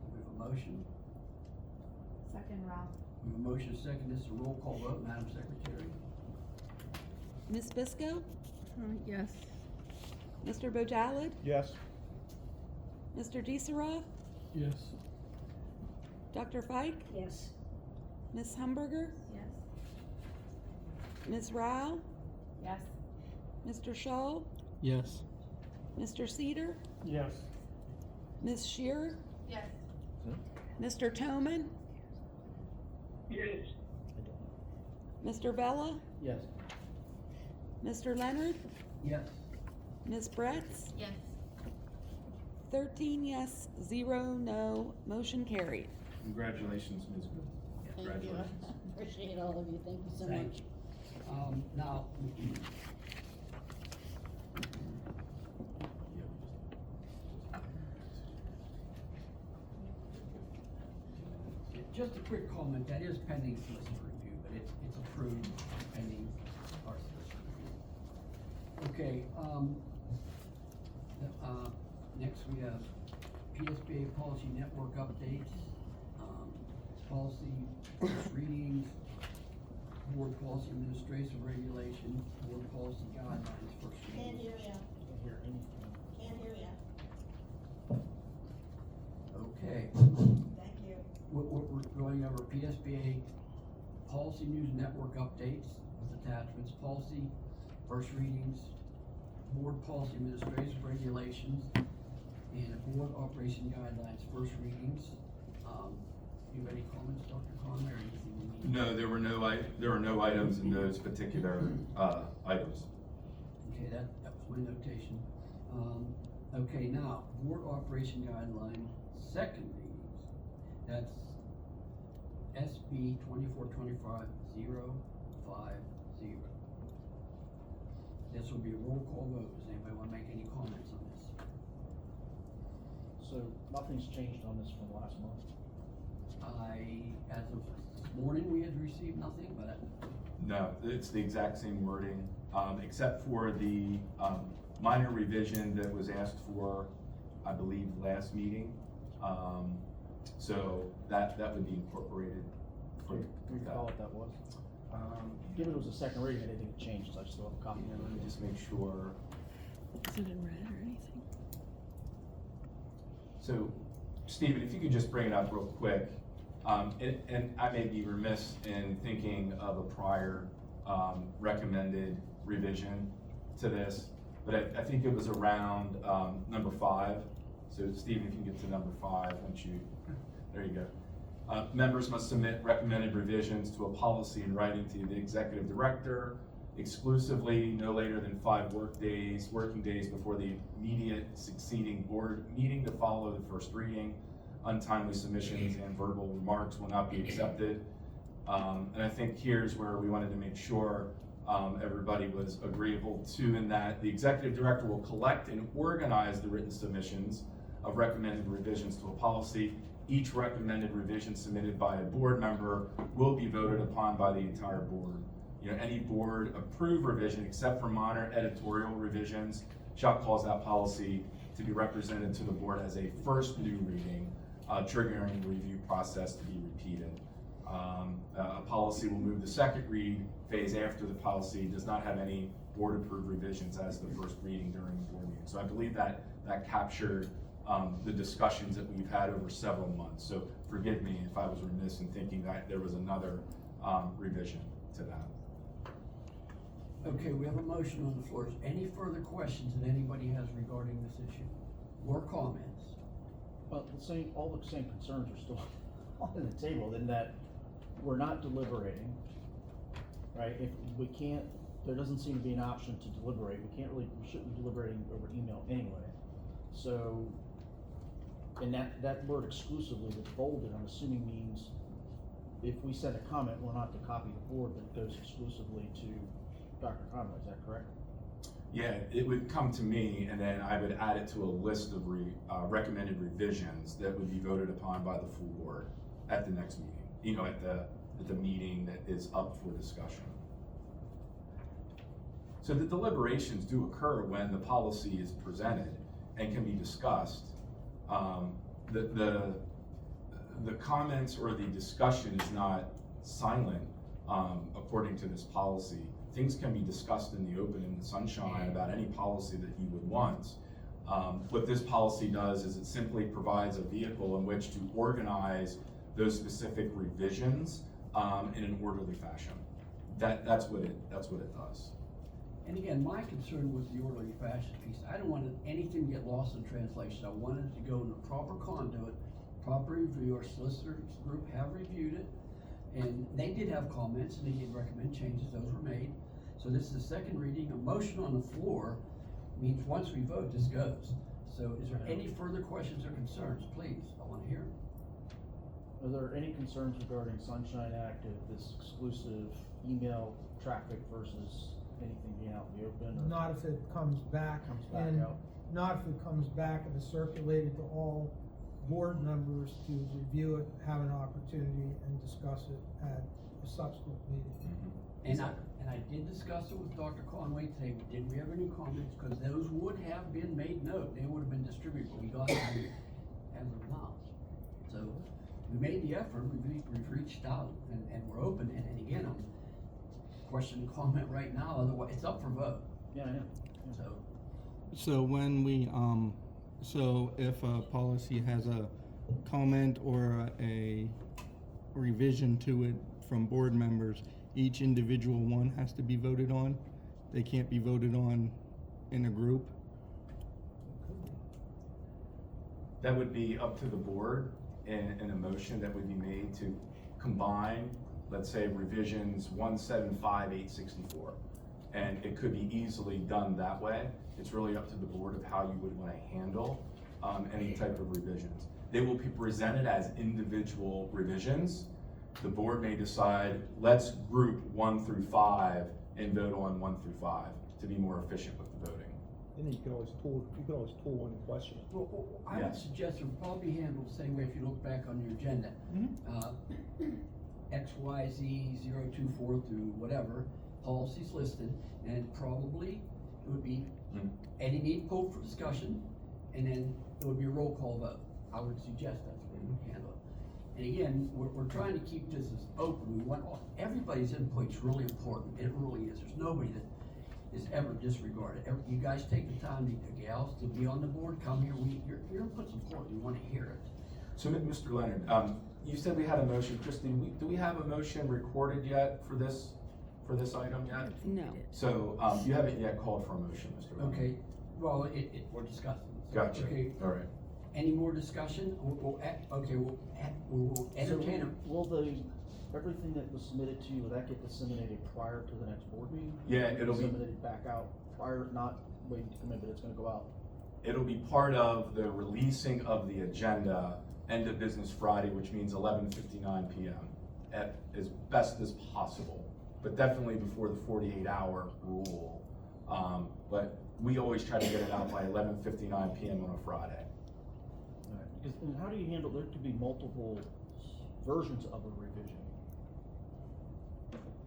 We have a motion, Second, Ralph. we have a motion, second, this is a roll call vote, Madam Secretary. Ms. Bisco, Yes. Mr. Bojalad, Yes. Mr. DeSaroff, Yes. Dr. Fike, Yes. Ms. Humberger, Yes. Ms. Rao, Yes. Mr. Shaw, Yes. Mr. Cedar, Yes. Ms. Shearer, Yes. Mr. Toman, Yes. Mr. Vella, Yes. Mr. Leonard, Yes. Ms. Bretz, Yes. 13 yes, 0 no, motion carried. Congratulations, Ms. Good. Thank you. Congratulations. Appreciate all of you. Thank you so Thank much. you. Now, just a quick comment, that is pending solicitor review, but it's approved pending our solicitor review. Okay, next we have PSBA policy network updates, policy first readings. board policy administration regulation, board policy guidelines, first Can't reading. hear ya, Don't hear anything. can't hear ya. Okay, Thank you. we're going over PSBA policy news network updates with attachments, policy, first readings, board policy administrative regulations, and board operation guidelines, first readings. You have any comments, Dr. Conway, or anything we need? No, there were no items in those particular, items. Okay, that was my notation. Okay, now, board operation guideline, second readings. That's SB 2425-050. This will be a roll call vote. Does anybody want to make any comments on this? So nothing's changed on this from last month? As of this morning, we had received nothing, but No, it's the exact same wording, except for the, minor revision that was asked for, I believe, last meeting. So that would be incorporated. Do you recall what that was? Given it was a second reading, I didn't think it changed, so I still have a copy of Let me it. just make sure. Is it in red or anything? So, Stephen, if you could just bring it up real quick, and I may be remiss in thinking of a prior, recommended revision to this, but I think it was around, number 5. So Stephen, if you can get to number 5, once you, there you go. Members must submit recommended revisions to a policy in writing to the executive director exclusively no later than 5 working days before the immediate succeeding board meeting to follow the first reading. Untimely submissions and verbal remarks will not be accepted. And I think here's where we wanted to make sure everybody was agreeable to, in that the executive director will collect and organize the written submissions of recommended revisions to a policy. Each recommended revision submitted by a board member will be voted upon by the entire board. You know, any board approved revision, except for minor editorial revisions, shall cause that policy to be represented to the board as a first new reading, triggering the review process to be repeated. A policy will move the second read phase after the policy does not have any board approved revisions as the first reading during the board meeting. So I believe that captured the discussions that we've had over several months. So forgive me if I was remiss in thinking that there was another revision to that. okay, we have a motion on the floor. Is any further questions that anybody has regarding this issue? Or comments? Well, all the same concerns are still on the table, in that we're not deliberating, right? If we can't, there doesn't seem to be an option to deliberate. We shouldn't be deliberating over email anyway. So, and that word exclusively that's bolded, I'm assuming means if we send a comment, we're not to copy the board, but it goes exclusively to Dr. Conway, is that correct? Yeah, it would come to me, and then I would add it to a list of recommended revisions that would be voted upon by the full board at the next meeting. You know, at the meeting that is up for discussion. So the deliberations do occur when the policy is presented and can be discussed. The comments or the discussion is not silent according to this policy. Things can be discussed in the open, in the sunshine, about any policy that you would want. What this policy does is it simply provides a vehicle in which to organize those specific revisions in an orderly fashion. That's what it does. And again, my concern was the orderly fashion piece. I don't want anything to get lost in translation. I wanted it to go in a proper conduit, proper review. Our solicitors group have reviewed it, and they did have comments, and they did recommend changes. Those were made. So this is the second reading. A motion on the floor means once we vote, this goes. So is there any further questions or concerns? Please, I want to hear. Are there any concerns regarding Sunshine Act, of this exclusive email traffic versus anything being out in the open? Or Not if it comes back. comes back and out? Not if it comes back and is circulated to all board members to review it, have an opportunity, and discuss it at a subsequent meeting. And I did discuss it with Dr. Conway today. We have any comments? Because those would have been made note. They would have been distributed, but we got them as of now. So we made the effort. We've reached out and we're open. And again, question and comment right now, otherwise, it's up for vote, Yeah, I know. so. So when we, so if a policy has a comment or a revision to it from board members, each individual one has to be voted on? They can't be voted on in a group? That would be up to the board in a motion that would be made to combine, let's say, revisions 175, 864. And it could be easily done that way. It's really up to the board of how you would want to handle any type of revisions. They will be presented as individual revisions. The board may decide, let's group 1 through 5 and vote on 1 through 5 to be more efficient with the voting. And then you can always pull one question. Well, I would Yes. suggest it would probably be handled the same way if you look back on your agenda. X, Y, Z, 0, 2, 4 through whatever, policies listed, and probably it would be any need pulled for discussion, and then it would be a roll call vote. I would suggest that's the way we handle it. And again, we're trying to keep this as open. We want everybody's input's really important. It really is. There's nobody that is ever disregarded. You guys take the time, the gals, to be on the board, come here. Your input's important. We want to hear it. So, Mr. Leonard, you said we had a motion. Christie, do we have a motion recorded yet for this item yet? No. So, you haven't yet called for a motion, Mr. Leonard? Okay, well, we're discussing. Gotcha, Okay, all right. any more discussion? We'll entertain them. Will everything that was submitted to you, will that get disseminated prior to the next board meeting? Yeah, it'll be- Disseminated back out prior, not waiting to come in, but it's gonna go out. It'll be part of the releasing of the agenda, end of business Friday, which means 11:59 PM at as best as possible, but definitely before the 48-hour rule. But we always try to get it out by 11:59 PM on a Friday. Alright, because, and how do you handle, there could be multiple versions of a revision.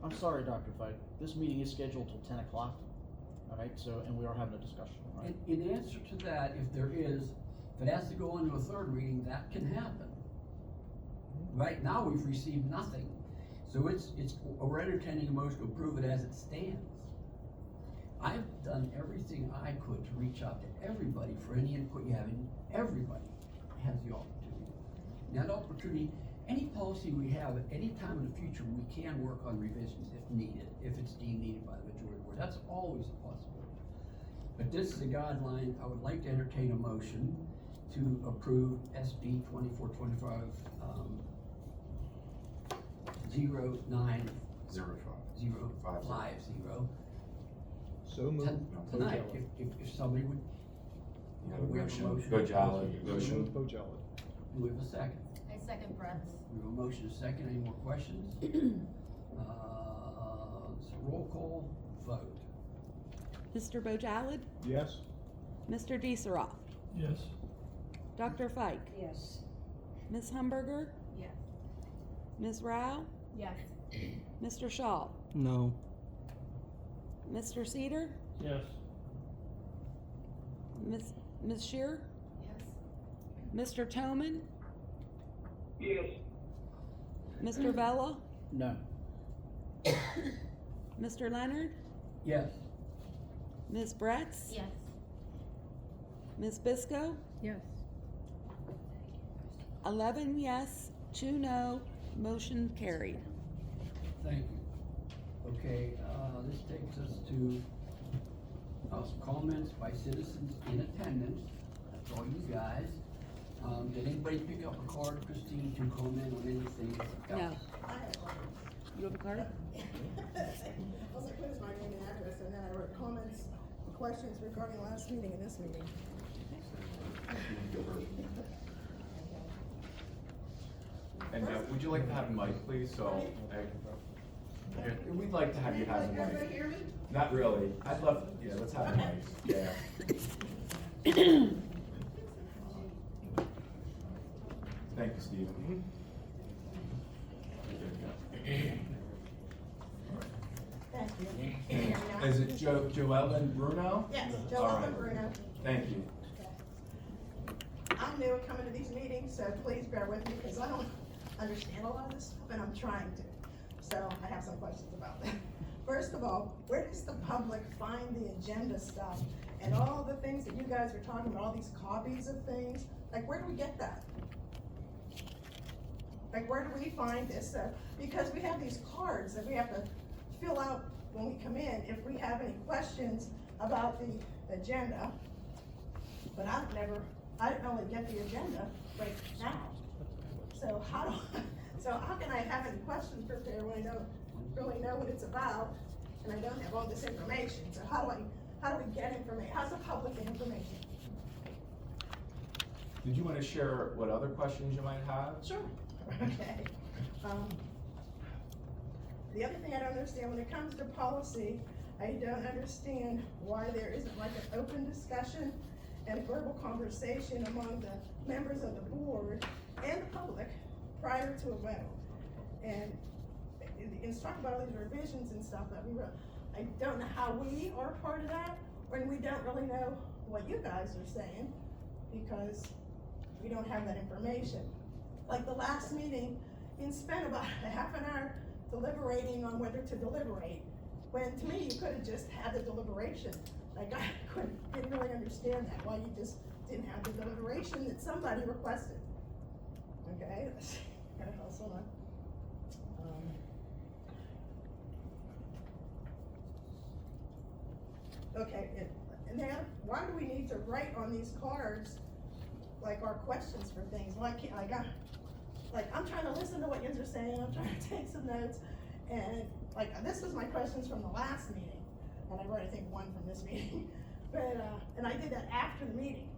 I'm sorry, Dr. Fike, this meeting is scheduled till 10 o'clock, alright, so, and we are having a discussion, right? In answer to that, if it has to go on to a third reading, that can happen. Right now, we've received nothing, so we're entertaining a motion to approve it as it stands. I've done everything I could to reach out to everybody for any input you have, and everybody has the opportunity. Now, the opportunity, any policy we have, at any time in the future, we can work on revisions if needed, if it's deemed needed by the majority board. That's always a possibility. But this is a guideline. I would like to entertain a motion to approve SB 2425, 09050. So moved. Tonight, if somebody would, You have a we have a motion, motion. Bojala, motion. Bojala. Do we have a second? I second Brett's. We have a motion, a second, any more questions? So roll call vote. Mr. Bojalad? Yes. Mr. Dieseroff? Yes. Dr. Fike? Yes. Ms. Humberger? Yes. Ms. Rao? Yes. Mr. Shaw? No. Mr. Cedar? Yes. Ms. Shear? Yes. Mr. Toman? Yes. Mr. Vella? No. Mr. Leonard? Yes. Ms. Bretz? Yes. Ms. Bisco? Yes. 11 yes, 2 no, motion carried. Thank you. Okay, this takes us to some comments by citizens in attendance. That's all you guys. Did anybody pick up a card, Christine, to comment on anything else? No. You have a card? I was like, where's my name and address? And then I wrote comments and questions regarding last meeting and this meeting. And would you like to have a mic, please? So, we'd like to have you have a Everybody mic. hear me? Not really. I'd love, yeah, let's have a mic. Yeah. Thank you, Stephen. Thank you. Is it Joellen Bruno? Yes, All Joellen right. Bruno. Thank you. I'm new coming to these meetings, so please bear with me because I don't understand a lot of this stuff and I'm trying to. so I have some questions about that. First of all, where does the public find the agenda stuff and all the things that you guys are talking about, all these copies of things? Like, where do we get that? Like, where do we find this stuff? Because we have these cards that we have to fill out when we come in, if we have any questions about the agenda. But I only get the agenda right now. So how can I have any questions prepared when I don't really know what it's about and I don't have all this information? So how do we get information? How's the public get information? Did you want to share what other questions you might have? Sure. Okay. The other thing I don't understand, when it comes to policy, I don't understand why there isn't like an open discussion and a verbal conversation among the members of the board and the public prior to a vote. And it's talking about all these revisions and stuff that we wrote. I don't know how we are part of that when we don't really know what you guys are saying because we don't have that information. Like the last meeting, you spent about a half an hour deliberating on whether to deliberate, when to me you could have just had the deliberation. Like I didn't really understand that, why you just didn't have the deliberation that somebody requested. Okay, gotta hustle on. Okay, and then why do we need to write on these cards like our questions for things? Why can't I'm trying to listen to what you're saying, I'm trying to take some notes, and like this was my questions from the last meeting, and I wrote I think one from this meeting, but and I did that after the meeting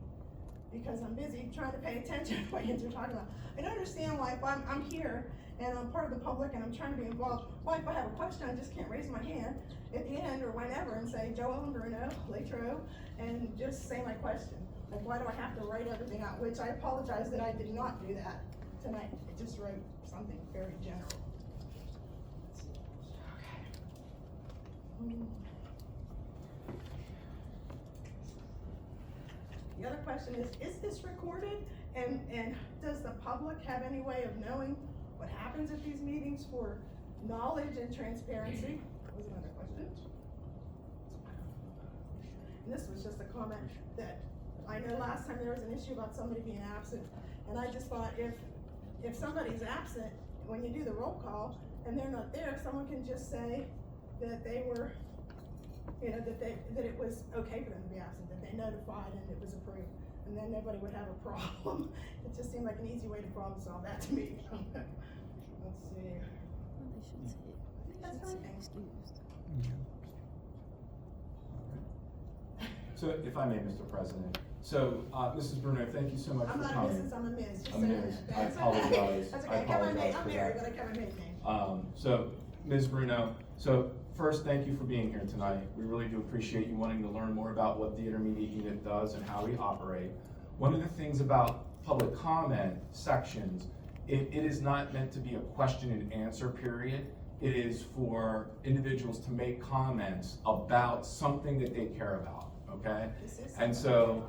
because I'm busy trying to pay attention to what you're talking about. I don't understand why if I'm here and I'm part of the public and I'm trying to be involved, why if I have a question I just can't raise my hand at the end or whenever and say Joel and Bruno, Latro, and just say my question. Like why do I have to write everything out? Which I apologize that I did not do that tonight. I just wrote something very general. Okay. The other question is this recorded? And does the public have any way of knowing what happens at these meetings for knowledge and transparency? That was another question. And this was just a comment that I know last time there was an issue about somebody being absent, and I just thought if somebody's absent, when you do the roll call and they're not there, someone can just say that they were, that it was okay for them to be absent, that they notified and it was approved, and then nobody would have a problem. It just seemed like an easy way to problem solve that to me. Let's see. That's everything. So if I may, Mr. President. So, Mrs. Bruno, thank you so much for I'm not a coming. Mrs., I'm a Ms. Just A saying Ms. that. I That's apologize. Okay. That's okay. I apologize I'm for married, that. but I cover maiden name. So, Ms. Bruno, so first, thank you for being here tonight. We really do appreciate you wanting to learn more about what the intermediate unit does and how we operate. One of the things about public comment sections, it is not meant to be a question and answer period. It is for individuals to make comments about something that they care about, okay? And so,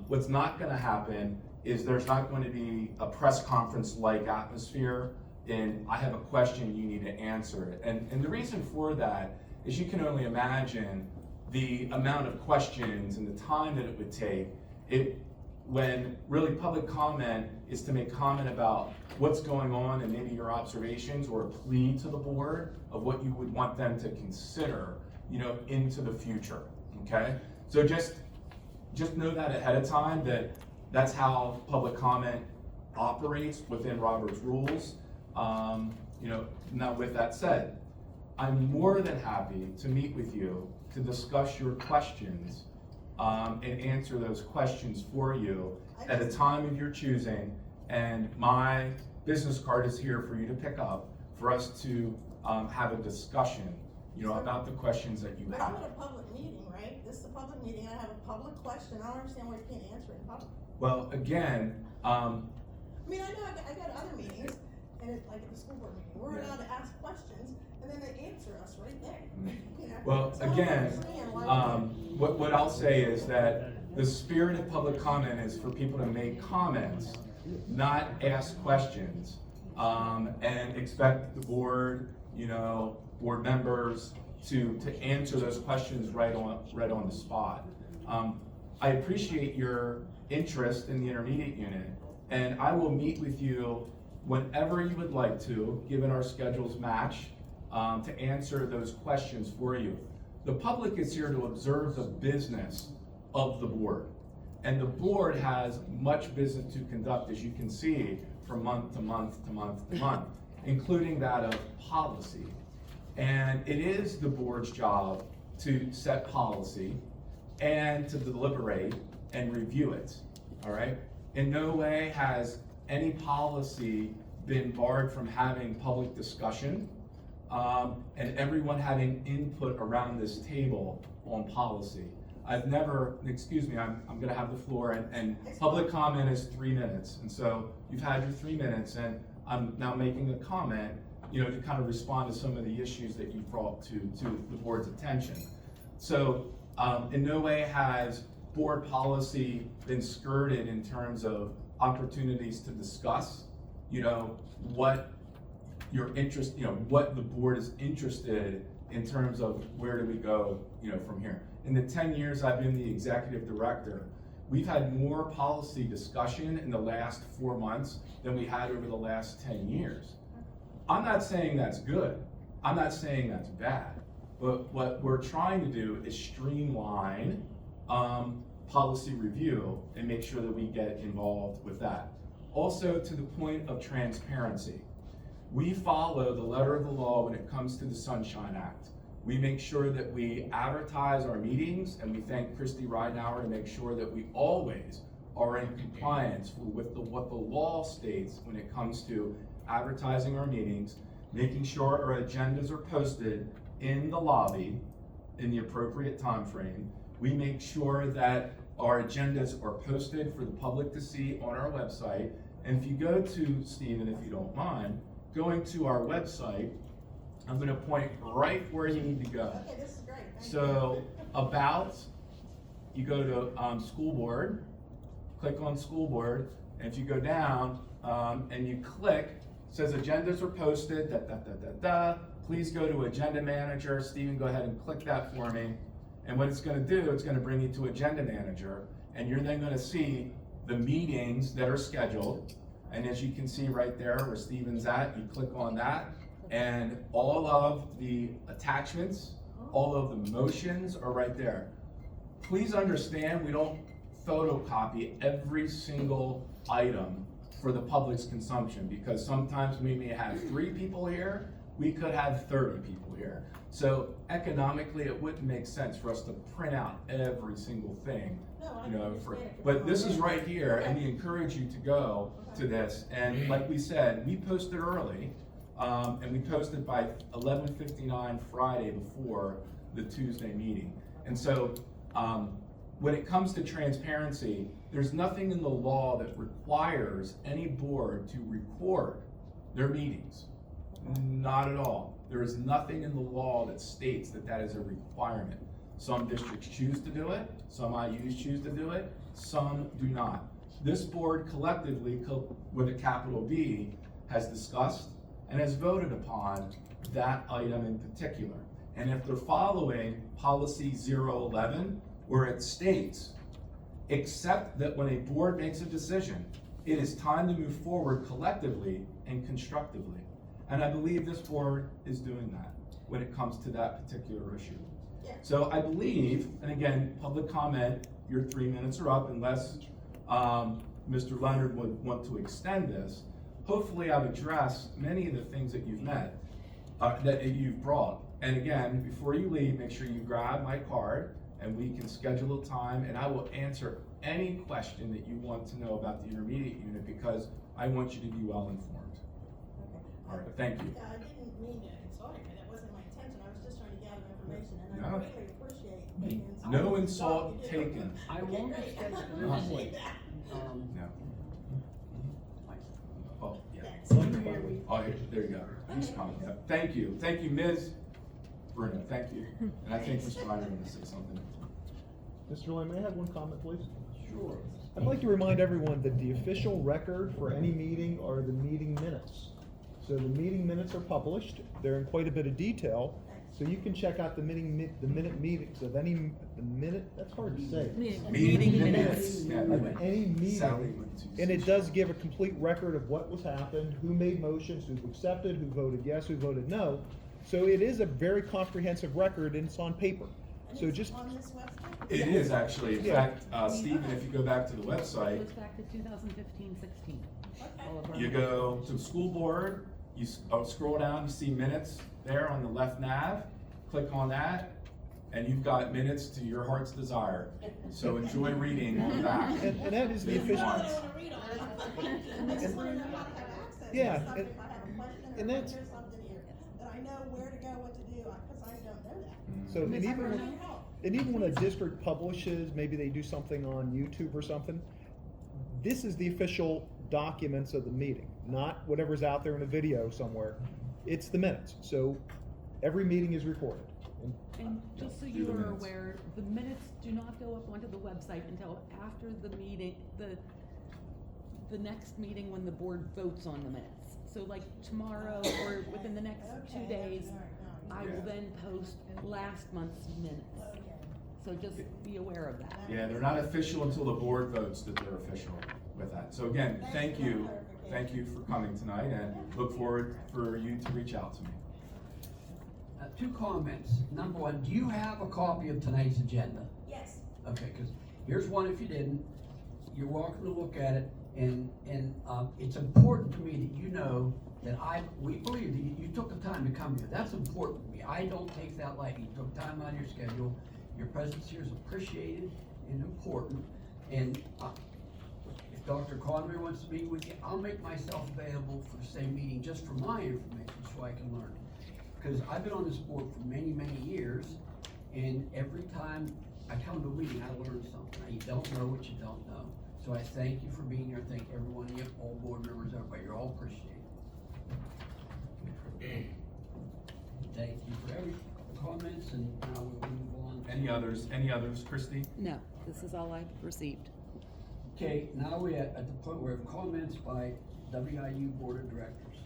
what's not gonna happen is there's not going to be a press conference-like atmosphere and I have a question, you need to answer it. And the reason for that is you can only imagine the amount of questions and the time that it would take when really public comment is to make comment about what's going on and maybe your observations or a plea to the board of what you would want them to consider, into the future, okay? So just know that ahead of time that that's how public comment operates within Robert's rules. Now with that said, I'm more than happy to meet with you to discuss your questions and answer those questions for you at a time of your choosing. And my business card is here for you to pick up for us to have a discussion, about the questions that you But I'm have. at a public meeting, right? This is a public meeting, I have a public question, I don't understand why you can't answer it in public. Well, again, I mean, I know I got other meetings, and it's like at the school board meeting, we're allowed to ask questions, and then they answer us right there. well, So I don't again, understand why we can't. what I'll say is that the spirit of public comment is for people to make comments, not ask questions, and expect the board board members to answer those questions right on the spot. I appreciate your interest in the intermediate unit, and I will meet with you whenever you would like to, given our schedules match, to answer those questions for you. The public is here to observe the business of the board, and the board has much business to conduct, as you can see, from month to month to month to month, including that of policy. And it is the board's job to set policy and to deliberate and review it, all right? In no way has any policy been barred from having public discussion and everyone having input around this table on policy. I've never, excuse me, I'm gonna have the floor, and public comment is 3 minutes. And so you've had your 3 minutes, and I'm now making a comment, to kind of respond to some of the issues that you brought to the board's attention. So in no way has board policy been skirted in terms of opportunities to discuss, what your interest, what the board is interested in terms of where do we go, from here. In the 10 years I've been the executive director, we've had more policy discussion in the last 4 months than we had over the last 10 years. I'm not saying that's good. I'm not saying that's bad. But what we're trying to do is streamline policy review and make sure that we get involved with that. Also, to the point of transparency, we follow the letter of the law when it comes to the Sunshine Act. We make sure that we advertise our meetings, and we thank Christy Ridenauer to make sure that we always are in compliance with what the law states when it comes to advertising our meetings, making sure our agendas are posted in the lobby in the appropriate time frame. We make sure that our agendas are posted for the public to see on our website. And if you go to, Stephen, if you don't mind, going to our website, I'm going to point right where you need to go. Okay, this is great. Thank So about, you go to school board, click on school board, and if you go down and you click, it says agendas are posted, please go to agenda manager. Stephen, go ahead and click that for me. And what it's going to do, it's going to bring you to agenda manager, and you're then going to see the meetings that are scheduled. And as you can see right there where Stephen's at, you click on that, and all of the attachments, all of the motions are right there. Please understand, we don't photocopy every single item for the public's consumption, because sometimes we may have 3 people here, we could have 30 people here. So economically, it wouldn't make sense for us to print out every single thing, but this is right here, and we encourage you to go to this. And like we said, we posted early, and we posted by 11:59 Friday before the Tuesday meeting. And so when it comes to transparency, there's nothing in the law that requires any board to record their meetings. Not at all. There is nothing in the law that states that that is a requirement. Some districts choose to do it, some IUs choose to do it, some do not. This board collectively, with a capital B, has discussed and has voted upon that item in particular. And if they're following policy 011, where it states, except that when a board makes a decision, it is time to move forward collectively and constructively. And I believe this board is doing that when it comes to that particular issue. Yeah. So I believe, and again, public comment, your 3 minutes are up unless Mr. Leonard would want to extend this. Hopefully I've addressed many of the things that you've that you've brought. And again, before you leave, make sure you grab my card and we can schedule a time, and I will answer any question that you want to know about the intermediate unit, because I want you to be well informed. All right, thank you. I didn't mean to insult you, that wasn't my intention, I was just trying to gather information, and No. I really appreciate the insult. No insult You do. taken. I won't Okay, extend great. it. I appreciate that. No. Oh, yeah. Thanks. Oh, there you go. He's coming. Yeah. Thank you, Ms. Bruno, thank you. And I think Mr. Reiner wanted to say something. Mr. Lane, may I have one comment, please? Sure. I'd like to remind everyone that the official record for any meeting are the meeting minutes. So the meeting minutes are published, they're in quite a bit of detail, so you can check out the minute meetings of any, that's hard to say. Meeting minutes. Yeah, Of any Sally meeting, went to and it see- does give a complete record of what was happened, who made motions, who accepted, who voted yes, who voted no. So it is a very comprehensive record, and it's on paper. And So it's just, on this website? It is actually, in Yeah. fact, Stephen, if you go back to the It website, goes back to 2015-16. All of our you go to the school board, you scroll down, you see minutes there on the left nav, click on that, and you've got minutes to your heart's desire. So enjoy reading on the back. and that is the If you official. want. I just wanna know how to have access Yeah, to something and- if I have a question or if and that's- there's something here, that I know where to go, what to do, cause I don't know that. So, and Ms. even Bruno? when, and even when a district publishes, maybe they do something on YouTube or something, this is the official documents of the meeting, not whatever's out there in a video somewhere. It's the minutes. So every meeting is recorded. And And just so Do you the are minutes. aware, the minutes do not go up onto the website until after the meeting, the next meeting when the board votes on the minutes. So like tomorrow or within the next 2 days, I will Yeah. then post last month's minutes. So just be aware of that. Yeah, they're not official until the board votes that they're official with that. So again, thank you for coming tonight, and look forward for you to reach out to me. Two comments. Number one, do you have a copy of tonight's agenda? Yes. Okay, because here's one if you didn't. You're welcome to look at it, and it's important to me that you know that we believe that you took the time to come here. That's important to me. I don't take that lightly. You took time out of your schedule. Your presence here is appreciated and important. And if Dr. Conway wants to meet with you, I'll make myself available for the same meeting just for my information so I can learn. Because I've been on this board for many, many years, and every time I come to a meeting, I learn something. You don't know what you don't know. So I thank you for being here. Thank every one of you, all board members, everybody. You're all appreciated. Thank you for every comments, and now we'll move on. Any others, Christie? No, this is all I've received. Okay, now we're at the point where we have comments by WIU Board of Directors.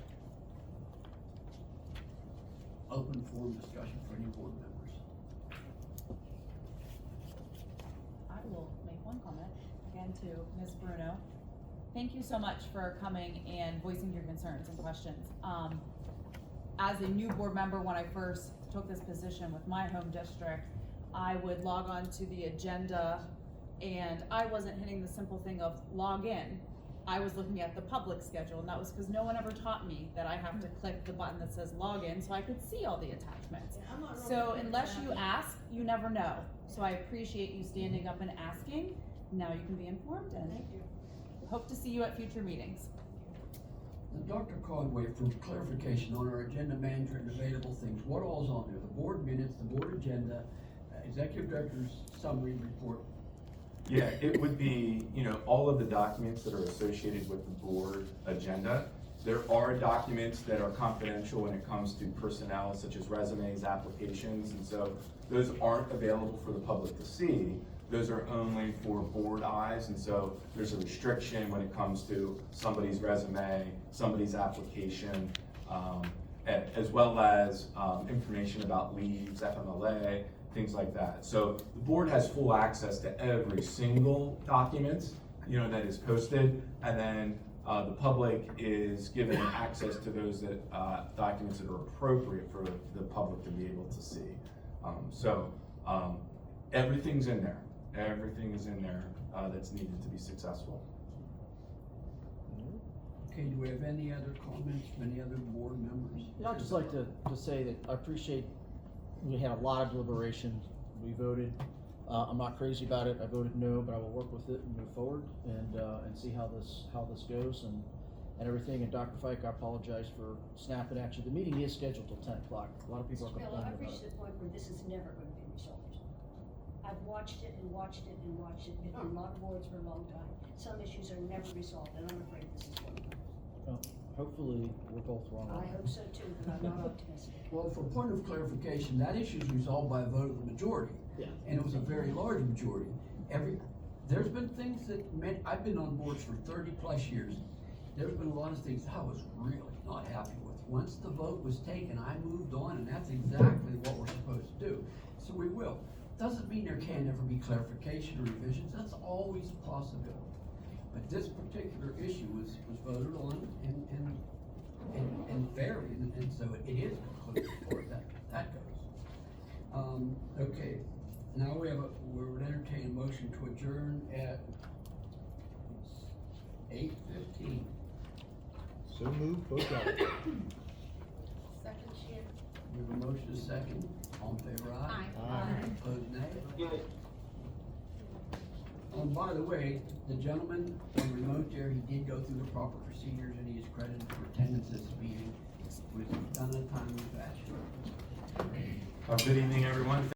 Open forum discussion for any board members. I will make one comment, again to Ms. Bruno. Thank you so much for coming and voicing your concerns and questions. As a new board member, when I first took this position with my home district, I would log on to the agenda and I wasn't hitting the simple thing of log in. I was looking at the public schedule, and that was because no one ever taught me that I have to click the button that says log in so I could see all the attachments. Yeah, I'm not real So good unless at you that. ask, you never know. So I appreciate you standing up and asking. Now you can be informed, and Thank you. hope to see you at future meetings. Now, Dr. Conway, for clarification on our agenda manager and available things, what all's on there? The board minutes, the board agenda, executive director's summary report. Yeah, it would be, all of the documents that are associated with the board agenda. There are documents that are confidential when it comes to personnel, such as resumes, applications, and so those aren't available for the public to see. Those are only for board eyes, and so there's a restriction when it comes to somebody's resume, somebody's application, as well as information about leaves, FMLA, things like that. So the board has full access to every single document, that is posted, and then the public is given access to those documents that are appropriate for the public to be able to see. Everything's in there. Everything is in there that's needed to be successful. Okay, do we have any other comments from any other board members? I'd just like to say that I appreciate, we had a lot of deliberations, we voted. I'm not crazy about it, I voted no, but I will work with it and move forward and see how this goes and everything. And Dr. Fike, I apologize for snapping at you. The meeting is scheduled till 10 o'clock. A lot of people are Mr. Bill, complaining I've about reached it. the point where this is never gonna be resolved. I've watched it and watched it and watched it, been on a lot of boards for a long time. Some issues are never resolved, and I'm afraid this is one of them. Well, hopefully, we're both wrong. I hope so too, but I'm not optimistic. Well, for point of clarification, that issue is resolved by a vote of the majority. Yeah. And it was a very large majority. There's been things that I've been on boards for 30 plus years. there's been a lot of things I was really not happy with. Once the vote was taken, I moved on, and that's exactly what we're supposed to do. So we will. Doesn't mean there can't ever be clarification or revisions, that's always a possibility. But this particular issue was voted on and fairly, and so it is concluded as far as that goes. Okay, now we would entertain a motion to adjourn at 8:15. So moved, both got it. Second share. We have a motion, a second, all in favor, aye? Aye. Opposed, nay? By the way, the gentleman on remote there, he did go through the proper procedures and he is credited for attendance at this meeting. It was done in a timely fashion. Good evening, everyone.